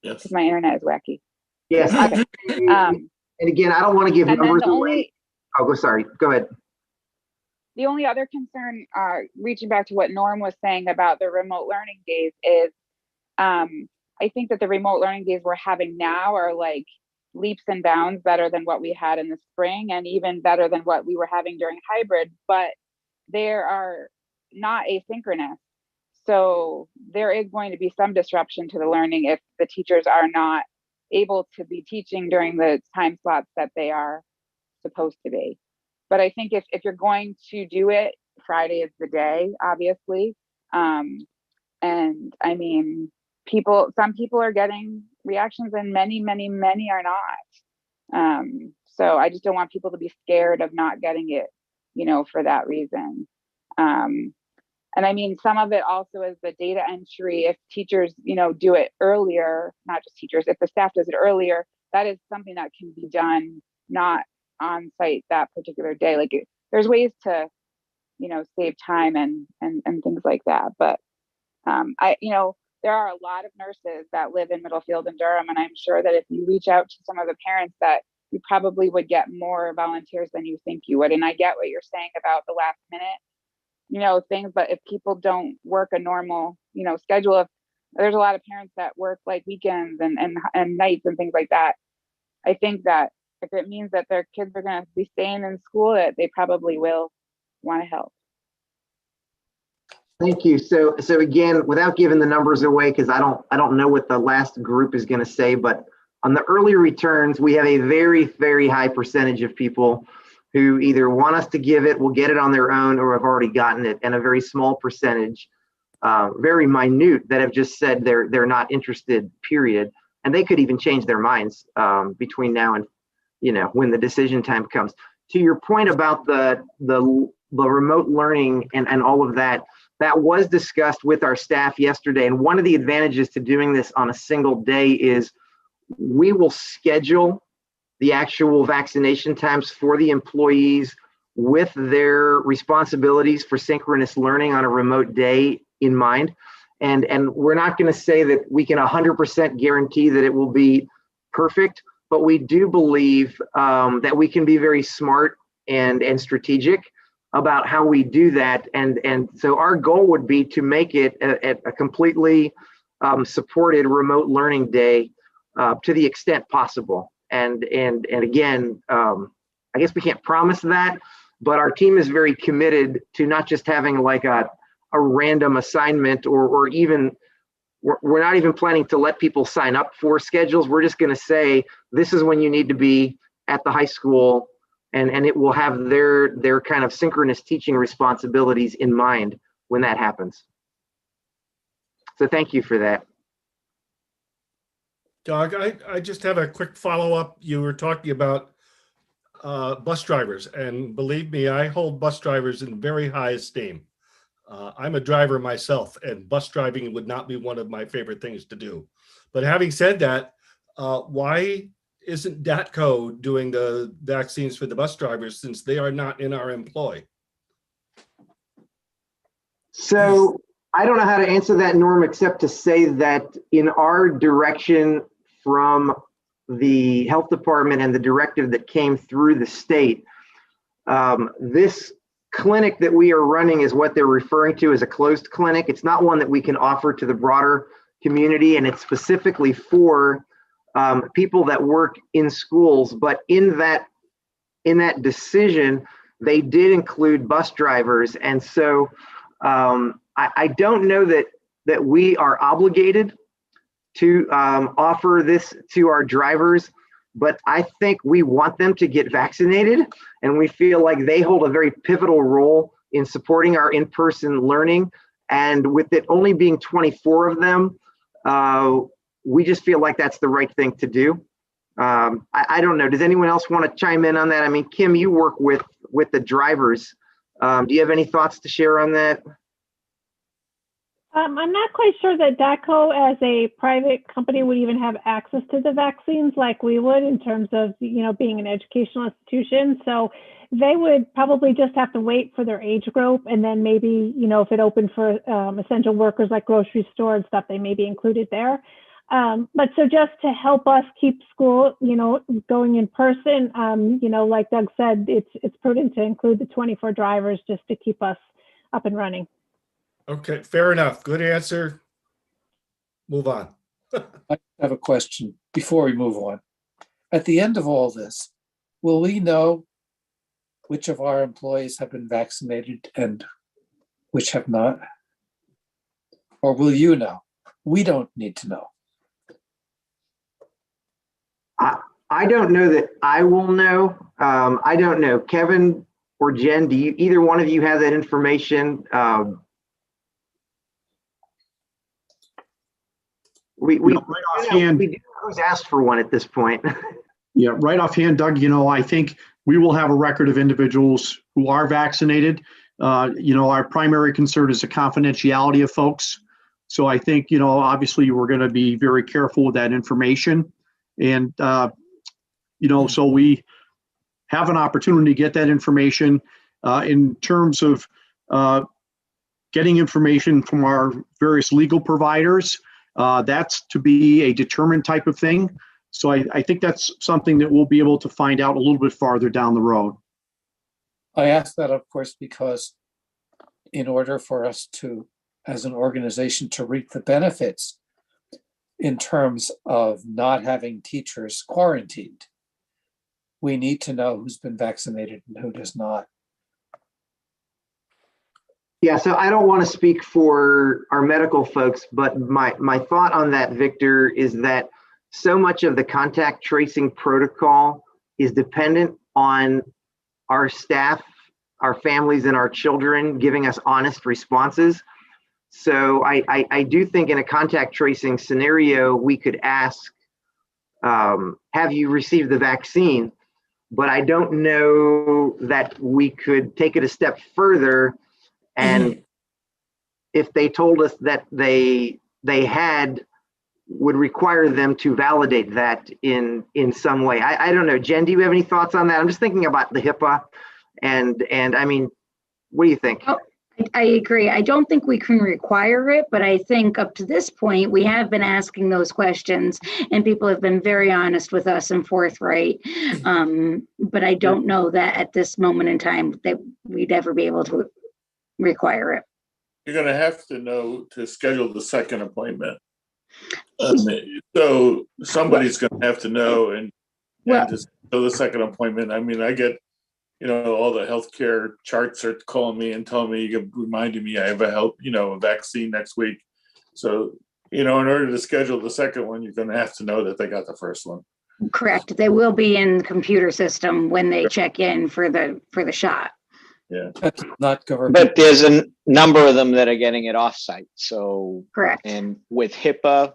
Yes. Because my internet is wacky. Yes. Okay. And again, I don't want to give numbers away. Sorry. Go ahead. The only other concern, reaching back to what Norm was saying about the remote learning days, is I think that the remote learning days we're having now are like leaps and bounds better than what we had in the spring, and even better than what we were having during hybrid, but they are not asynchronous. So there is going to be some disruption to the learning if the teachers are not able to be teaching during the time slots that they are supposed to be. But I think if you're going to do it, Friday is the day, obviously. And I mean, some people are getting reactions and many are not. So I just don't want people to be scared of not getting it, for that reason. And I mean, some of it also is the data entry. If teachers, do it earlier, not just teachers, if the staff does it earlier, that is something that can be done not on site that particular day. Like there's ways to, save time and things like that. But there are a lot of nurses that live in Middlefield and Durham, and I'm sure that if you reach out to some of the parents, that you probably would get more volunteers than you think you would. And I get what you're saying about the last minute, things, but if people don't work a normal, schedule, if there's a lot of parents that work like weekends and nights and things like that, I think that if it means that their kids are going to be staying in school, that they probably will want to help. Thank you. So again, without giving the numbers away, because I don't know what the last group is going to say, but on the early returns, we have a very, very high percentage of people who either want us to give it, will get it on their own, or have already gotten it, and a very small percentage, very minute, that have just said they're not interested, period. And they could even change their minds between now and when the decision time comes. To your point about the remote learning and all of that, that was discussed with our staff yesterday. And one of the advantages to doing this on a single day is we will schedule the actual vaccination times for the employees with their responsibilities for synchronous learning on a remote day in mind. And we're not going to say that we can 100% guarantee that it will be perfect, but we do believe that we can be very smart and strategic about how we do that. And so our goal would be to make it a completely supported remote learning day to the extent possible. And again, I guess we can't promise that, but our team is very committed to not just having like a random assignment or even, we're not even planning to let people sign up for schedules. We're just going to say, this is when you need to be at the high school, and it will have their kind of synchronous teaching responsibilities in mind when that happens. So thank you for that. Doug, I just have a quick follow-up. You were talking about bus drivers, and believe me, I hold bus drivers in very high esteem. I'm a driver myself, and bus driving would not be one of my favorite things to do. But having said that, why isn't DATCO doing the vaccines for the bus drivers, since they are not in our employ? So I don't know how to answer that, Norm, except to say that in our direction from the health department and the directive that came through the state, this clinic that we are running is what they're referring to as a closed clinic. It's not one that we can offer to the broader community, and it's specifically for people that work in schools. But in that decision, they did include bus drivers. And so I don't know that we are obligated to offer this to our drivers, but I think we want them to get vaccinated, and we feel like they hold a very pivotal role in supporting our in-person learning. And with it only being 24 of them, we just feel like that's the right thing to do. I don't know. Does anyone else want to chime in on that? I mean, Kim, you work with the drivers. Do you have any thoughts to share on that? I'm not quite sure that DATCO as a private company would even have access to the vaccines like we would, in terms of, being an educational institution. So they would probably just have to wait for their age group, and then maybe, if it opened for essential workers like grocery store and stuff, they may be included there. But so just to help us keep school, going in person, like Doug said, it's prudent to include the 24 drivers just to keep us up and running. Okay, fair enough. Good answer. Move on. I have a question before we move on. At the end of all this, will we know which of our employees have been vaccinated and which have not? Or will you know? We don't need to know. I don't know that I will know. I don't know. Kevin, or Jen, do you, either one of you have that information? We right offhand, we do know who's asked for one at this point. Yeah, right offhand, Doug, I think we will have a record of individuals who are vaccinated. Our primary concern is the confidentiality of folks. So I think, obviously we're going to be very careful with that information. And, so we have an opportunity to get that information in terms of getting information from our various legal providers. That's to be a determined type of thing. So I think that's something that we'll be able to find out a little bit farther down the road. I ask that, of course, because in order for us to, as an organization, to reap the benefits in terms of not having teachers quarantined, we need to know who's been vaccinated and who does not. Yeah, so I don't want to speak for our medical folks, but my thought on that, Victor, is that so much of the contact tracing protocol is dependent on our staff, our families, and our children giving us honest responses. So I do think in a contact tracing scenario, we could ask, have you received the vaccine? But I don't know that we could take it a step further. And if they told us that they had, would require them to validate that in some way. I don't know. Jen, do you have any thoughts on that? I'm just thinking about the HIPAA and I mean, what do you think? Oh, I agree. I don't think we can require it, but I think up to this point, we have been asking those questions and people have been very honest with us and forthright. But I don't know that at this moment in time that we'd ever be able to require it. You're going to have to know to schedule the second appointment. So somebody's going to have to know and to schedule the second appointment. I mean, I get, all the healthcare charts are calling me and telling me, reminding me I have a vaccine next week. So, in order to schedule the second one, you're going to have to know that they got the first one. Correct. They will be in the computer system when they check in for the shot. Yeah. That's not government. But there's a number of them that are getting it offsite. So, correct. And with HIPAA,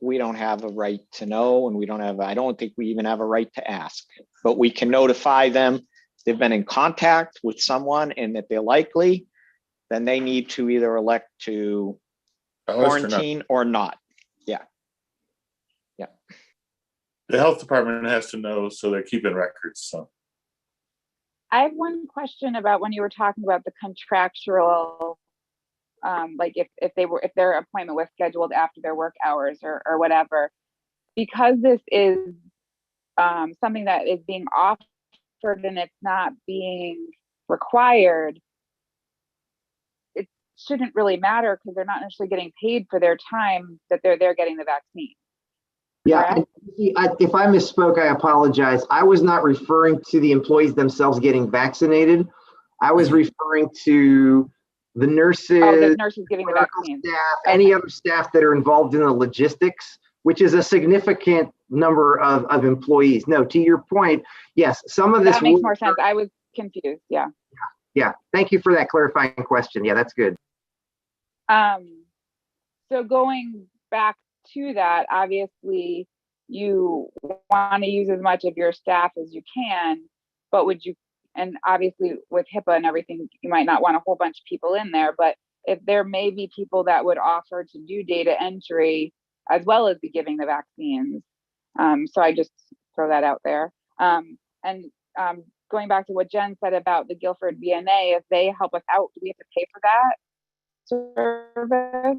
we don't have a right to know, and I don't think we even have a right to ask, but we can notify them they've been in contact with someone and that they're likely, then they need to either elect to quarantine or not. Yeah. Yeah. The health department has to know, so they're keeping records. So I have one question about when you were talking about the contractual, like if their appointment was scheduled after their work hours or whatever, because this is something that is being offered and it's not being required, it shouldn't really matter because they're not necessarily getting paid for their time that they're getting the vaccine. Yeah, if I misspoke, I apologize. I was not referring to the employees themselves getting vaccinated. I was referring to the nurses, the nurses giving the vaccine, staff, any other staff that are involved in the logistics, which is a significant number of employees. No, to your point, yes, some of this that makes more sense. I was confused. Yeah. Yeah. Thank you for that clarifying question. Yeah, that's good. So going back to that, obviously you want to use as much of your staff as you can, but would you, and obviously with HIPAA and everything, you might not want a whole bunch of people in there, but if there may be people that would offer to do data entry as well as be giving the vaccines. So I just throw that out there. Going back to what Jen said about the Guilford VNA, if they help us out, do we have to pay for that service?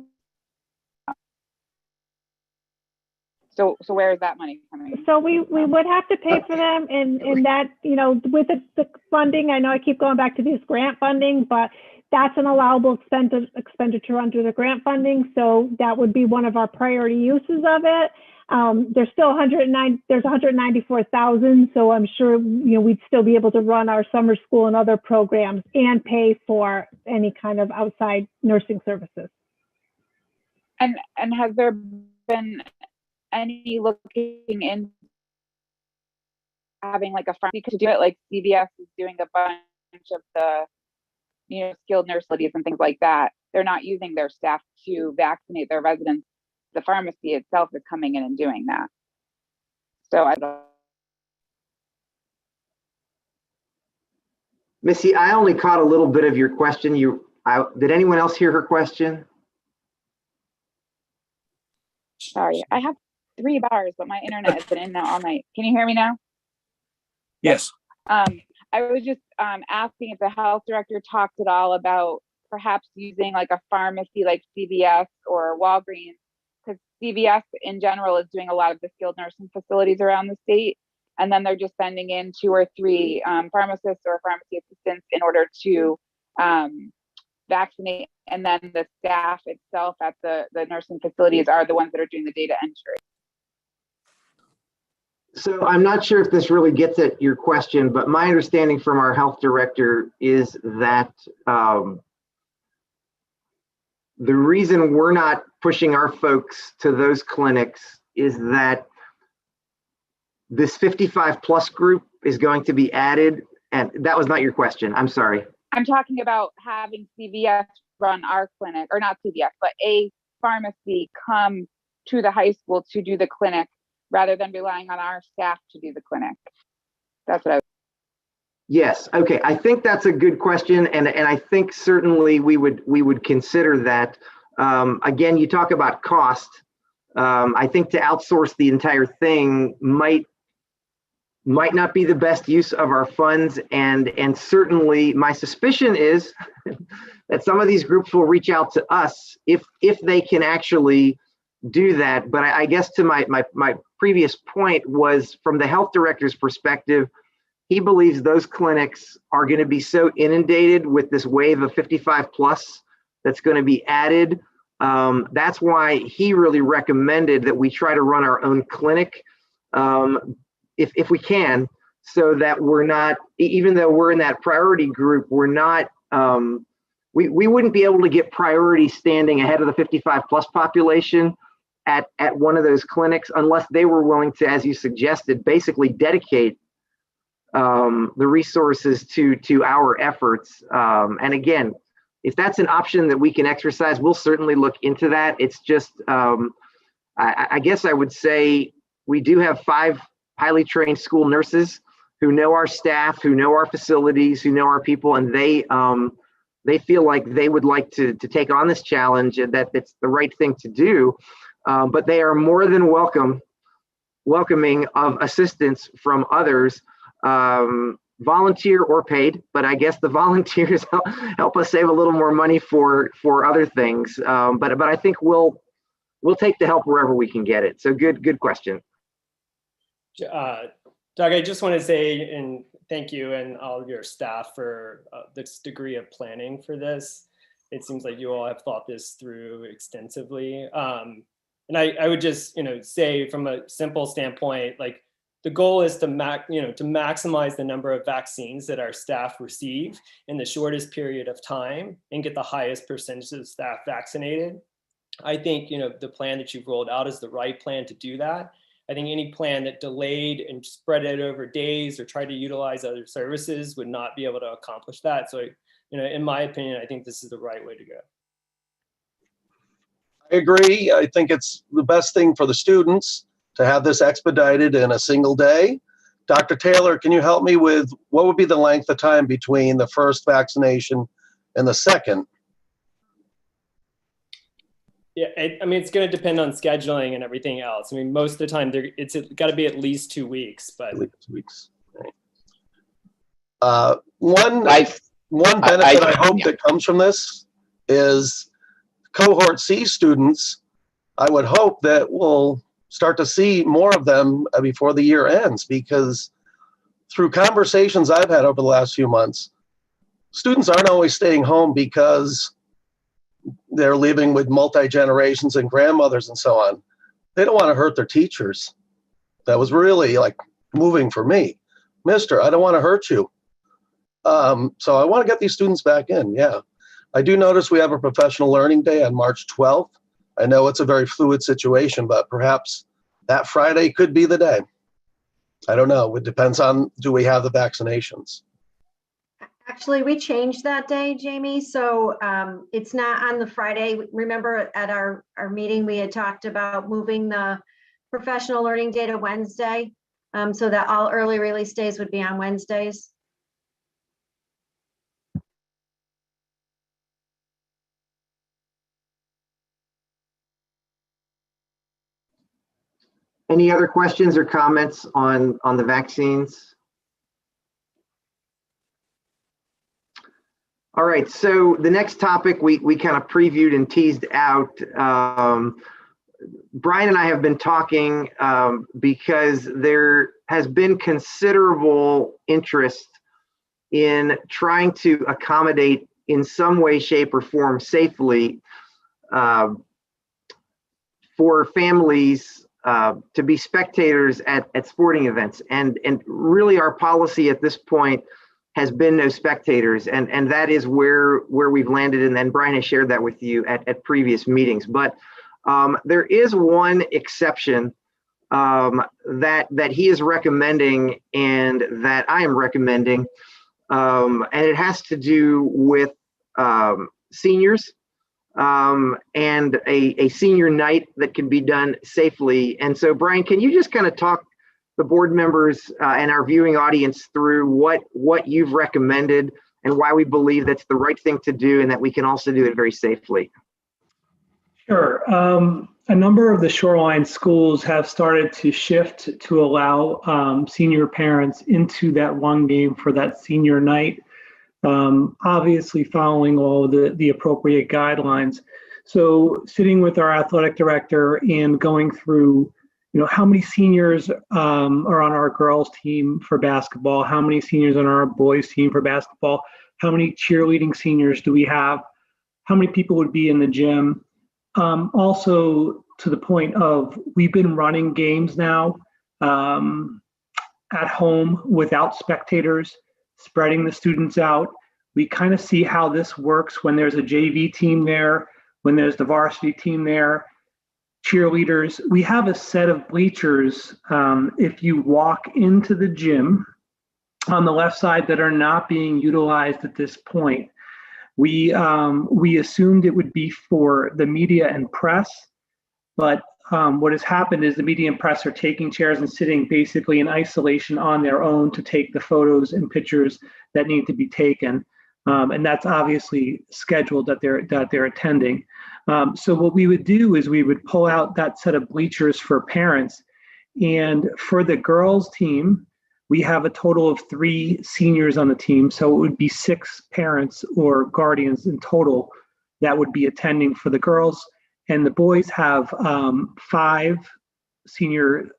So where is that money coming? So we would have to pay for them in that, with the funding, I know I keep going back to this grant funding, but that's an allowable expenditure under the grant funding. So that would be one of our priority uses of it. There's still there's 194,000. So I'm sure, we'd still be able to run our summer school and other programs and pay for any kind of outside nursing services. And has there been any looking in having like a fund to do it, like CVS is doing a bunch of the, skilled nurse facilities and things like that, they're not using their staff to vaccinate their residents. The pharmacy itself is coming in and doing that. So I don't. Missy, I only caught a little bit of your question. Did anyone else hear her question? Sorry, I have 3 bars, but my internet has been in now all night. Can you hear me now? Yes. I was just asking if the health director talked at all about perhaps using like a pharmacy like CVS or Walgreens, because CVS in general is doing a lot of the skilled nursing facilities around the state. And then they're just sending in 2 or 3 pharmacists or pharmacy assistants in order to vaccinate. And then the staff itself at the nursing facilities are the ones that are doing the data entry. So I'm not sure if this really gets at your question, but my understanding from our health director is that the reason we're not pushing our folks to those clinics is that this 55 plus group is going to be added. And that was not your question. I'm sorry. I'm talking about having CVS run our clinic, or not CVS, but a pharmacy come to the high school to do the clinic rather than relying on our staff to do the clinic. That's what I was. Yes. Okay. I think that's a good question. And I think certainly we would consider that. Again, you talk about cost. I think to outsource the entire thing might not be the best use of our funds. And certainly my suspicion is that some of these groups will reach out to us if they can actually do that. But I guess to my previous point was, from the health director's perspective, he believes those clinics are going to be so inundated with this wave of 55 plus that's going to be added. That's why he really recommended that we try to run our own clinic if we can, so that we're not, even though we're in that priority group, we're not, we wouldn't be able to get priority standing ahead of the 55 plus population at one of those clinics unless they were willing to, as you suggested, basically dedicate the resources to our efforts. And again, if that's an option that we can exercise, we'll certainly look into that. It's just, I guess I would say we do have 5 highly trained school nurses who know our staff, who know our facilities, who know our people, and they feel like they would like to take on this challenge, and that it's the right thing to do. But they are more than welcoming of assistance from others, volunteer or paid. But I guess the volunteers help us save a little more money for other things. But I think we'll take the help wherever we can get it. So good question. Doug, I just want to say and thank you and all your staff for this degree of planning for this. It seems like you all have thought this through extensively. And I would just, say from a simple standpoint, like the goal is to maximize the number of vaccines that our staff receive in the shortest period of time and get the highest percentage of staff vaccinated. I think, the plan that you've rolled out is the right plan to do that. I think any plan that delayed and spread it over days or tried to utilize other services would not be able to accomplish that. So, in my opinion, I think this is the right way to go. I agree. I think it's the best thing for the students to have this expedited in a single day. Dr. Taylor, can you help me with what would be the length of time between the first vaccination and the second? Yeah, it's going to depend on scheduling and everything else. Most of the time, it's got to be at least 2 weeks. But 2 weeks. Right. One benefit I hope that comes from this is cohort C students. I would hope that we'll start to see more of them before the year ends, because through conversations I've had over the last few months, students aren't always staying home because they're living with multi-generations and grandmothers and so on. They don't want to hurt their teachers. That was really like moving for me. Mister, I don't want to hurt you. So I want to get these students back in, yeah. I do notice we have a professional learning day on March 12th. I know it's a very fluid situation, but perhaps that Friday could be the day. I don't know. It depends on, do we have the vaccinations? Actually, we changed that day, Jamie. So it's not on the Friday. Remember at our meeting, we had talked about moving the professional learning day to Wednesday, so that all early release days would be on Wednesdays. Any other questions or comments on the vaccines? All right, so the next topic we kind of previewed and teased out. Brian and I have been talking because there has been considerable interest in trying to accommodate in some way, shape, or form safely for families to be spectators at sporting events. And really our policy at this point has been no spectators, and that is where we've landed, and then Brian has shared that with you at previous meetings. But there is one exception that he is recommending and that I am recommending, and it has to do with seniors and a senior night that can be done safely. And so, Brian, can you just kind of talk the board members and our viewing audience through what you've recommended and why we believe that's the right thing to do and that we can also do it very safely? Sure. A number of the shoreline schools have started to shift to allow senior parents into that one game for that senior night, obviously following all the appropriate guidelines. So sitting with our athletic director and going through, how many seniors are on our girls team for basketball, how many seniors on our boys team for basketball, how many cheerleading seniors do we have, how many people would be in the gym. Also to the point of, we've been running games now at home without spectators, spreading the students out. We kind of see how this works when there's a JV team there, when there's the varsity team there, cheerleaders. We have a set of bleachers, if you walk into the gym on the left side, that are not being utilized at this point. We assumed it would be for the media and press, but what has happened is the media and press are taking chairs and sitting basically in isolation on their own to take the photos and pictures that need to be taken. And that's obviously scheduled that they're attending. So what we would do is we would pull out that set of bleachers for parents. And for the girls team, we have a total of 3 seniors on the team. So it would be 6 parents or guardians in total that would be attending for the girls. And the boys have 5 senior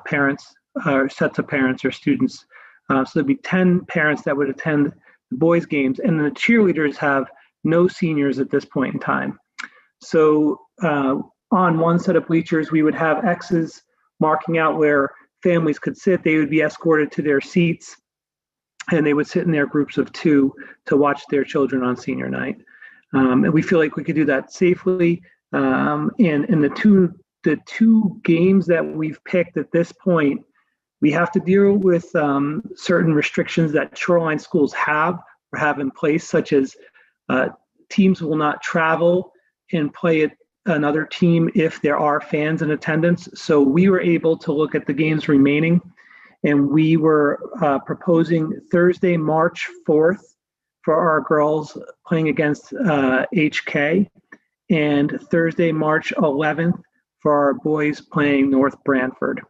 parents, or sets of parents or students. So there'd be 10 parents that would attend the boys' games. And the cheerleaders have no seniors at this point in time. So on one set of bleachers, we would have X's marking out where families could sit. They would be escorted to their seats, and they would sit in their groups of 2 to watch their children on senior night. And we feel like we could do that safely. And the two games that we've picked at this point, we have to deal with certain restrictions that shoreline schools have or have in place, such as teams will not travel and play at another team if there are fans in attendance. So we were able to look at the games remaining, and we were proposing Thursday, March 4th for our girls playing against HK, and Thursday, March 11th for our boys playing North Branford.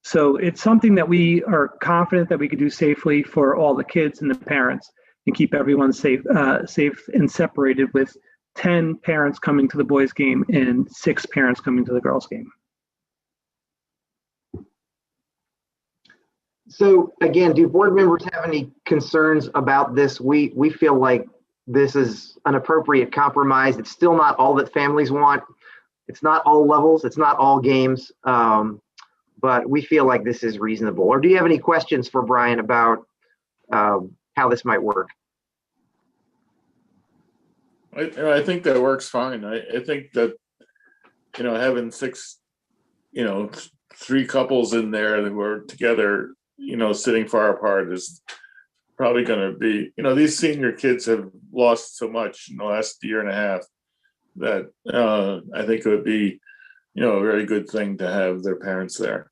So it's something that we are confident that we could do safely for all the kids and the parents and keep everyone safe and separated, with 10 parents coming to the boys' game and 6 parents coming to the girls' game. So again, do board members have any concerns about this? We feel like this is an appropriate compromise. It's still not all that families want. It's not all levels. It's not all games. But we feel like this is reasonable. Or do you have any questions for Brian about how this might work? I think that works fine. I think that, having 6, 3 couples in there that were together, sitting far apart probably going to be, these senior kids have lost so much in the last year and a half that I think it would be, a very good thing to have their parents there.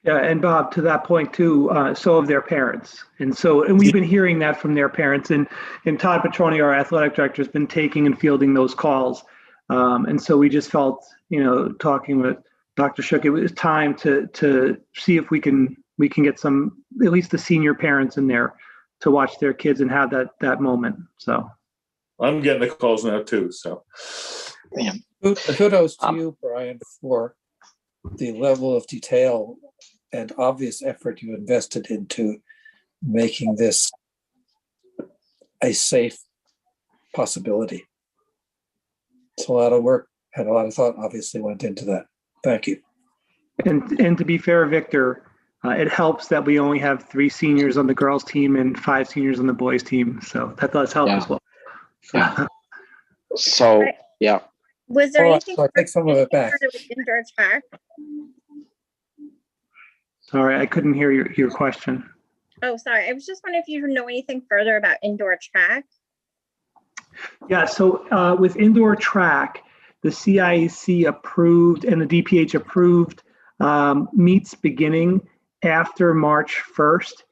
Yeah, and Bob, to that point too, so have their parents. And we've been hearing that from their parents, and Todd Petroni, our athletic director, has been taking and fielding those calls. And so we just felt, talking with Dr. Shook, it was time to see if we can get some, at least the senior parents in there to watch their kids and have that moment. So I'm getting the calls now too. So yeah. Kudos to you, Brian, for the level of detail and obvious effort you invested into making this a safe possibility. It's a lot of work and a lot of thought obviously went into that. Thank you. And to be fair, Victor, it helps that we only have 3 seniors on the girls team and 5 seniors on the boys team. So that does help as well. So, yeah. Was there anything? So I take some of it back. Indoor track? Sorry, I couldn't hear your question. Oh, sorry. I was just wondering if you know anything further about indoor track. Yeah, so with indoor track, the CIAC approved and the DPH approved meets beginning after March 1st.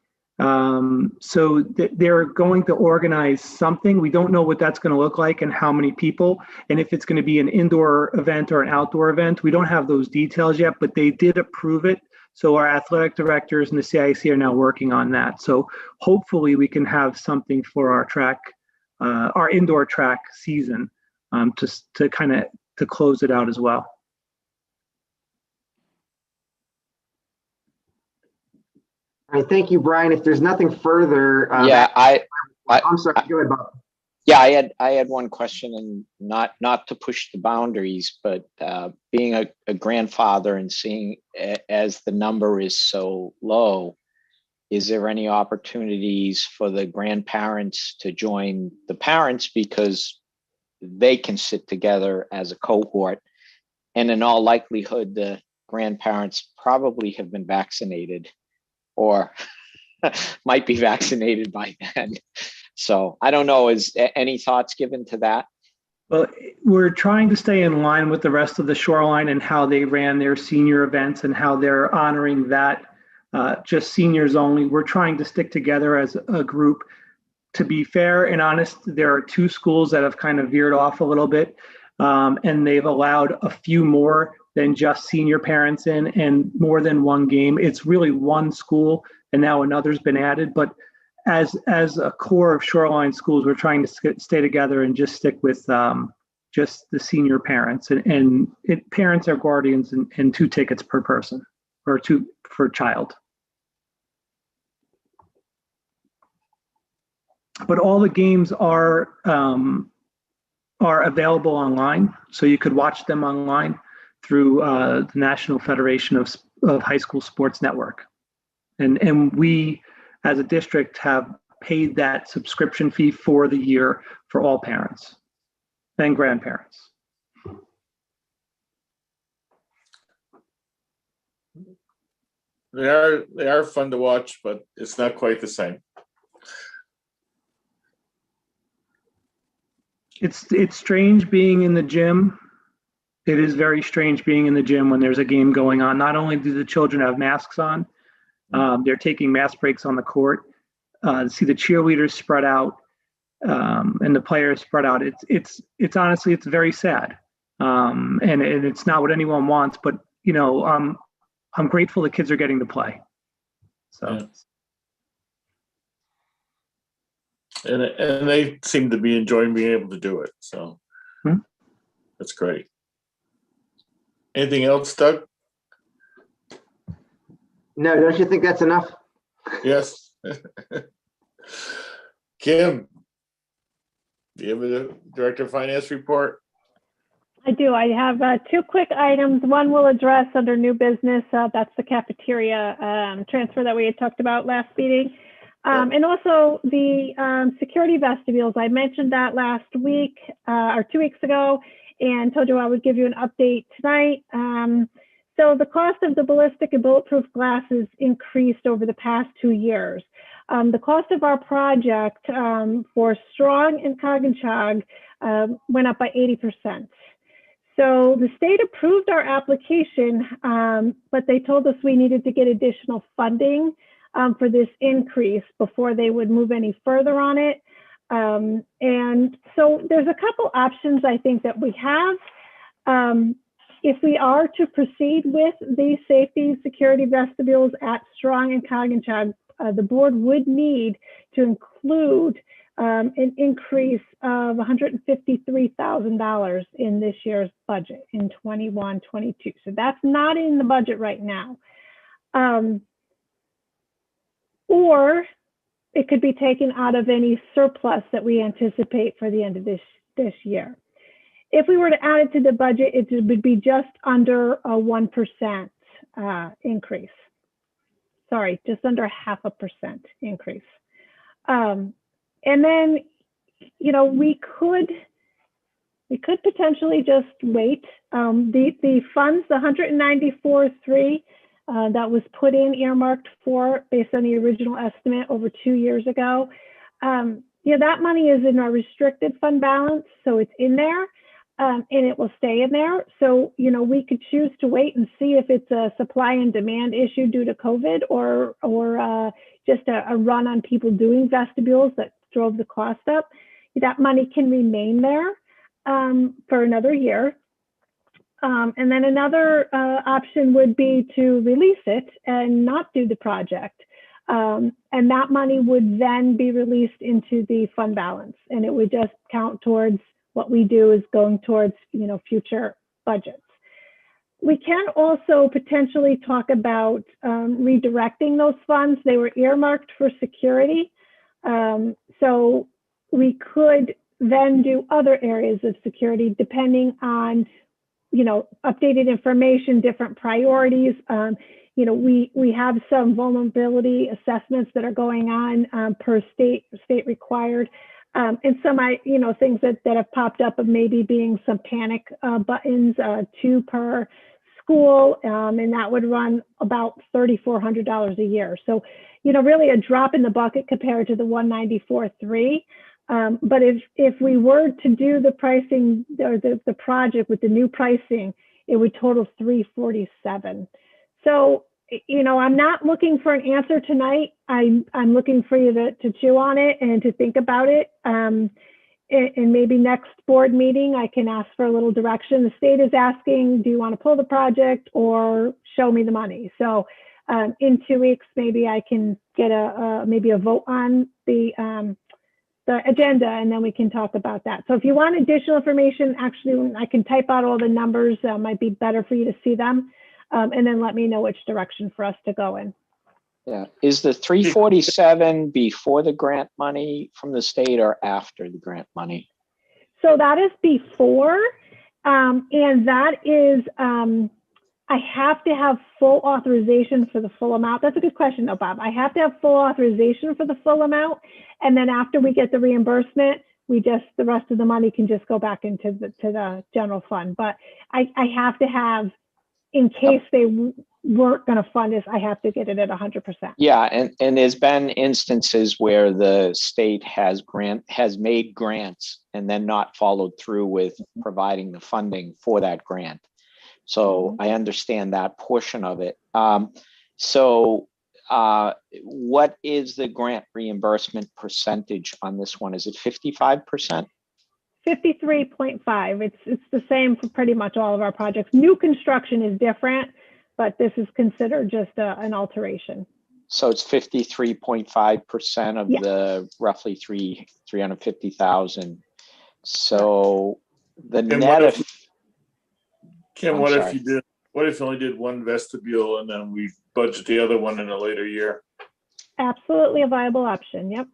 So they're going to organize something. We don't know what that's going to look like and how many people, and if it's going to be an indoor event or an outdoor event. We don't have those details yet, but they did approve it. So our athletic directors and the CIAC are now working on that. So hopefully we can have something for our track, our indoor track season, to kind of to close it out as well. All right, thank you, Brian. If there's nothing further, I'm sorry. Go ahead, Bob. Yeah, I had one question, and not to push the boundaries, but being a grandfather and seeing as the number is so low, is there any opportunities for the grandparents to join the parents, because they can sit together as a cohort, and in all likelihood, the grandparents probably have been vaccinated or might be vaccinated by then. So I don't know, is any thoughts given to that? Well, we're trying to stay in line with the rest of the Shoreline and how they ran their senior events and how they're honoring that, just seniors only. We're trying to stick together as a group. To be fair and honest, there are 2 schools that have kind of veered off a little bit, and they've allowed a few more than just senior parents in and more than 1 game. It's really 1 school, and now another's been added. But as a core of Shoreline schools, we're trying to stay together and just stick with just the senior parents and parents or guardians and 2 tickets per person or 2 per child. But all the games are available online, so you could watch them online through the National Federation of High School Sports Network. And we, as a district, have paid that subscription fee for the year for all parents and grandparents. They are fun to watch, but it's not quite the same. It's strange being in the gym. It is very strange being in the gym when there's a game going on. Not only do the children have masks on, they're taking mask breaks on the court. See the cheerleaders spread out and the players spread out. It's honestly, it's very sad, and it's not what anyone wants. But I'm grateful the kids are getting to play. So. Yeah. And they seem to be enjoying being able to do it. So that's great. Anything else, Doug? No, don't you think that's enough? Yes. Kim, do you have a Director of Finance report? I do. I have 2 quick items. One we'll address under new business. That's the cafeteria transfer that we had talked about last meeting. And also the security vestibules. I mentioned that last week or 2 weeks ago and told you I would give you an update tonight. So the cost of the ballistic and bulletproof glasses increased over the past 2 years. The cost of our project for Strong and Coggins went up by 80%. So the state approved our application, but they told us we needed to get additional funding for this increase before they would move any further on it. And so there's a couple options I think that we have. If we are to proceed with the safety security vestibules at Strong and Coggins, the board would need to include an increase of $153,000 in this year's budget in 21-22. So that's not in the budget right now. Or it could be taken out of any surplus that we anticipate for the end of this year. If we were to add it to the budget, it would be just under a 1% increase. Sorry, just under 0.5% increase. And then, you know, we could potentially just wait. The funds, the 194.3 that was put in earmarked for based on the original estimate over 2 years ago. Yeah, that money is in our restricted fund balance, so it's in there. And it will stay in there. So, you know, we could choose to wait and see if it's a supply and demand issue due to COVID or just a run on people doing vestibules that drove the cost up. That money can remain there for another year. And then another option would be to release it and not do the project. And that money would then be released into the fund balance, and it would just count towards what we do is going towards, you know, future budgets. We can also potentially talk about redirecting those funds. They were earmarked for security. So we could then do other areas of security depending on, you know, updated information, different priorities. You know, we have some vulnerability assessments that are going on per state required. And some, you know, things that have popped up of maybe being some panic buttons, 2 per school, and that would run about $3,400 a year. So, you know, really a drop in the bucket compared to the 194.3. But if we were to do the pricing or the project with the new pricing, it would total $347. So, you know, I'm not looking for an answer tonight. I'm looking for you to chew on it and to think about it. And maybe next board meeting, I can ask for a little direction. The state is asking, do you want to pull the project or show me the money? So in 2 weeks, maybe I can get maybe a vote on the agenda, and then we can talk about that. So if you want additional information, actually, I can type out all the numbers. Might be better for you to see them. And then let me know which direction for us to go in. Yeah, is the 347 before the grant money from the state or after the grant money? So that is before, and that is, I have to have full authorization for the full amount. That's a good question though, Bob. I have to have full authorization for the full amount. And then after we get the reimbursement, the rest of the money can just go back into the general fund. But I have to have, in case they weren't going to fund this, I have to get it at 100%. Yeah, and there's been instances where the state has made grants and then not followed through with providing the funding for that grant. So I understand that portion of it. What is the grant reimbursement percentage on this one? Is it 55%? 53.5. It's the same for pretty much all of our projects. New construction is different, but this is considered just an alteration. So it's 53.5% of the roughly 350,000. So the net of Kim, what if you only did one vestibule and then we budget the other one in a later year? Absolutely a viable option. Yep.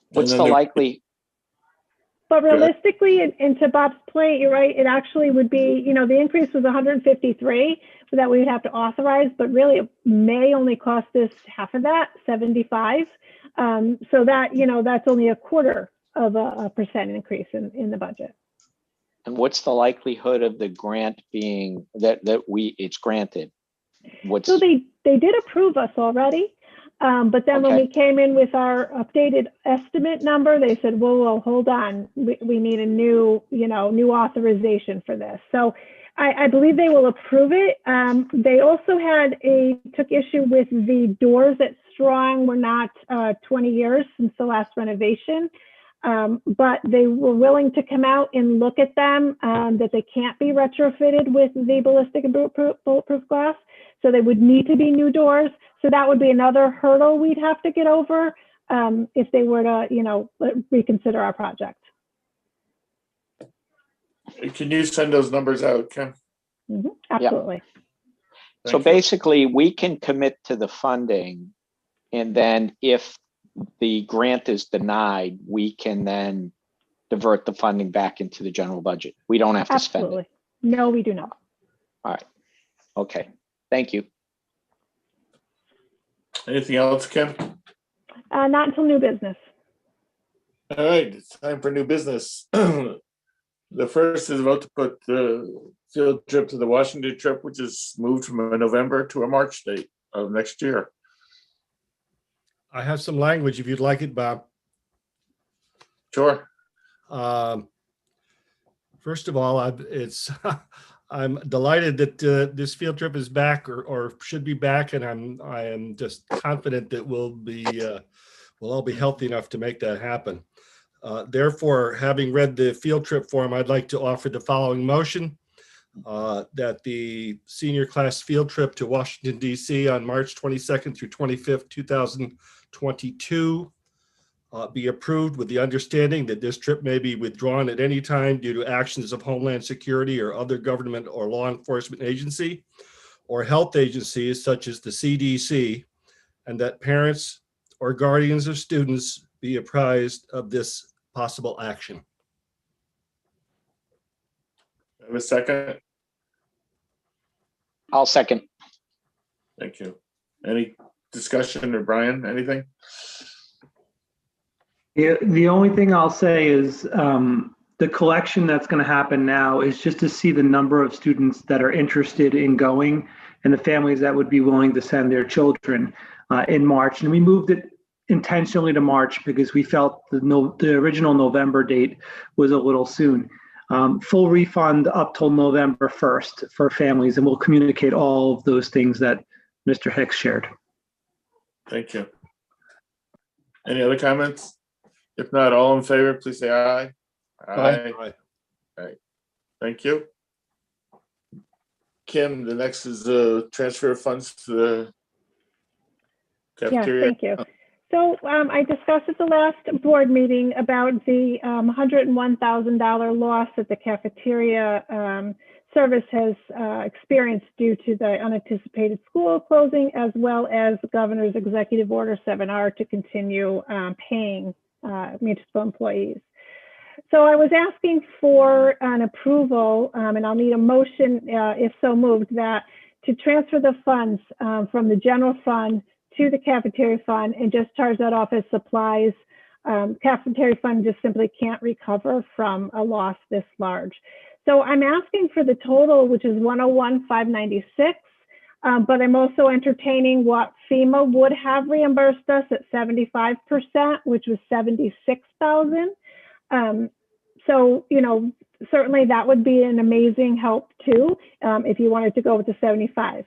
What's the likely? But realistically, and to Bob's point, you're right, it actually would be, you know, the increase was 153 that we would have to authorize, but really it may only cost us half of that, 75. So that, you know, that's only a quarter of a percent increase in the budget. And what's the likelihood of the grant being it's granted? So they did approve us already. But then when Okay. we came in with our updated estimate number, they said, whoa, hold on. We need a new, new authorization for this. So I believe they will approve it. They also took issue with the doors at Strong were not 20 years since the last renovation. But they were willing to come out and look at them, that they can't be retrofitted with the ballistic and bulletproof glass. So they would need to be new doors. So that would be another hurdle we'd have to get over if they were to, reconsider our project. Can you send those numbers out, Kim? Mm-hmm. Absolutely. So Thank you. basically, we can commit to the funding, and then if the grant is denied, we can then divert the funding back into the general budget. We don't have to spend it. Absolutely. No, we do not. All right. Okay. Thank you. Anything else, Kim? Not until new business. All right, it's time for new business. The first is about to put the field trip to the Washington trip, which is moved from a November to a March date of next year. I have some language if you'd like it, Bob. Sure. First of all, I'm delighted that this field trip is back or should be back, and I am just confident that we'll all be healthy enough to make that happen. Therefore, having read the field trip form, I'd like to offer the following motion, that the senior class field trip to Washington, D.C. on March 22nd through 25th, 2022 be approved with the understanding that this trip may be withdrawn at any time due to actions of Homeland Security or other government or law enforcement agency or health agencies such as the CDC, and that parents or guardians of students be apprised of this possible action. Have a second? I'll second. Thank you. Any discussion, or Brian, anything? The only thing I'll say is the collection that's going to happen now is just to see the number of students that are interested in going and the families that would be willing to send their children in March. And we moved it intentionally to March because we felt the original November date was a little soon. Full refund up till November 1st for families, and we'll communicate all of those things that Mr. Hicks shared. Thank you. Any other comments? If not, all in favor, please say aye. Aye. Aye. Thank you. Kim, the next is transfer of funds to the cafeteria. Yes, thank you. So I discussed at the last board meeting about the $101,000 loss that the cafeteria service has experienced due to the unanticipated school closing, as well as the governor's executive order 7R to continue paying municipal employees. So I was asking for an approval, and I'll need a motion, if so moved, that to transfer the funds from the general fund to the cafeteria fund and just charge that off as supplies. Cafeteria fund just simply can't recover from a loss this large. So I'm asking for the total, which is $101,596, but I'm also entertaining what FEMA would have reimbursed us at 75%, which was $76,000. So, certainly that would be an amazing help too, if you wanted to go with the 75.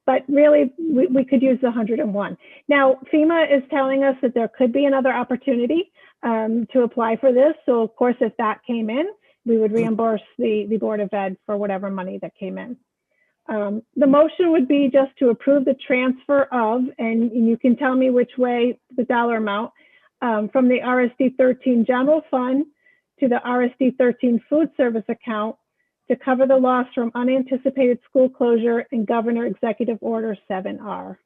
But really, we could use the 101. Now, FEMA is telling us that there could be another opportunity to apply for this. So, of course, if that came in, we would reimburse the Board of Ed for whatever money that came in. The motion would be just to approve the transfer of, and you can tell me which way, the dollar amount, from the RSD13 general fund to the RSD13 food service account to cover the loss from unanticipated school closure and Governor Executive Order 7R.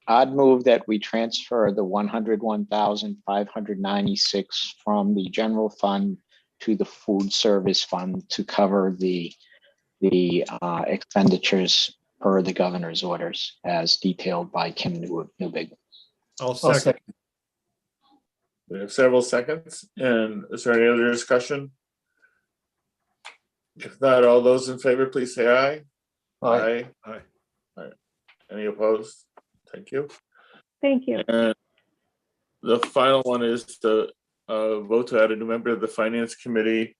I'd move that we transfer the $101,596 from the general fund to the food service fund to cover the expenditures per the governor's orders as detailed by Kim Newbig. I'll second. We have several seconds. And is there any other discussion? If not, all those in favor, please say aye. Aye. Aye. Any opposed? Thank you. Thank you. And the final one is to vote to add a new member of the Finance Committee.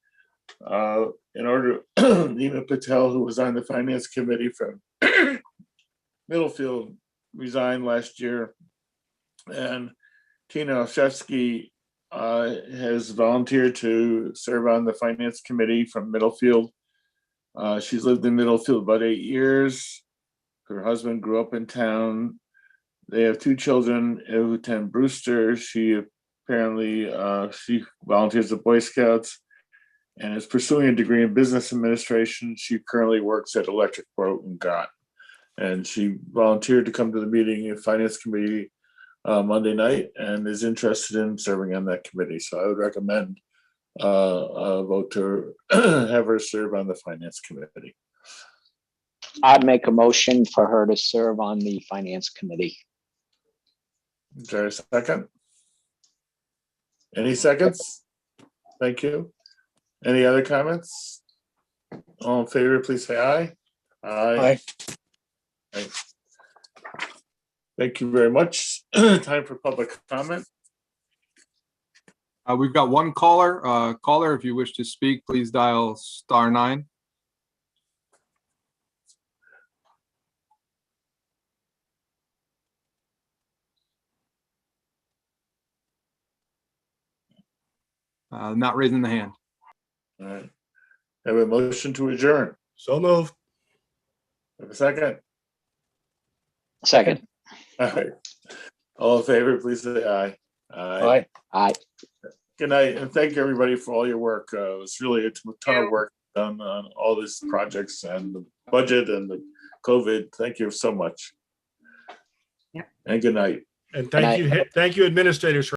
In order, Nina Patel, who was on the Finance Committee from Middlefield, resigned last year. And Tina Olszewski has volunteered to serve on the Finance Committee from Middlefield. She's lived in Middlefield about 8 years. Her husband grew up in town. They have 2 children who attend Brewster. She apparently she volunteers at Boy Scouts and is pursuing a degree in business administration. She currently works at Electric Boat and Gott. And she volunteered to come to the meeting of Finance Committee Monday night and is interested in serving on that committee. So I would recommend a vote to have her serve on the Finance Committee. I'd make a motion for her to serve on the Finance Committee. Is there a second? Any seconds? Thank you. Any other comments? All in favor, please say aye. Aye. Aye. Thank you very much. Time for public comment. We've got one caller. Caller, if you wish to speak, please dial *9. Not raising the hand. All right. Have a motion to adjourn. So moved. Have a second. Second. All right. All in favor, please say aye. Aye. Aye. Good night, and thank you everybody for all your work. It was really a ton of work done on all these projects and the budget and the COVID. Thank you so much. Yep. And good night. And thank you, administrators, for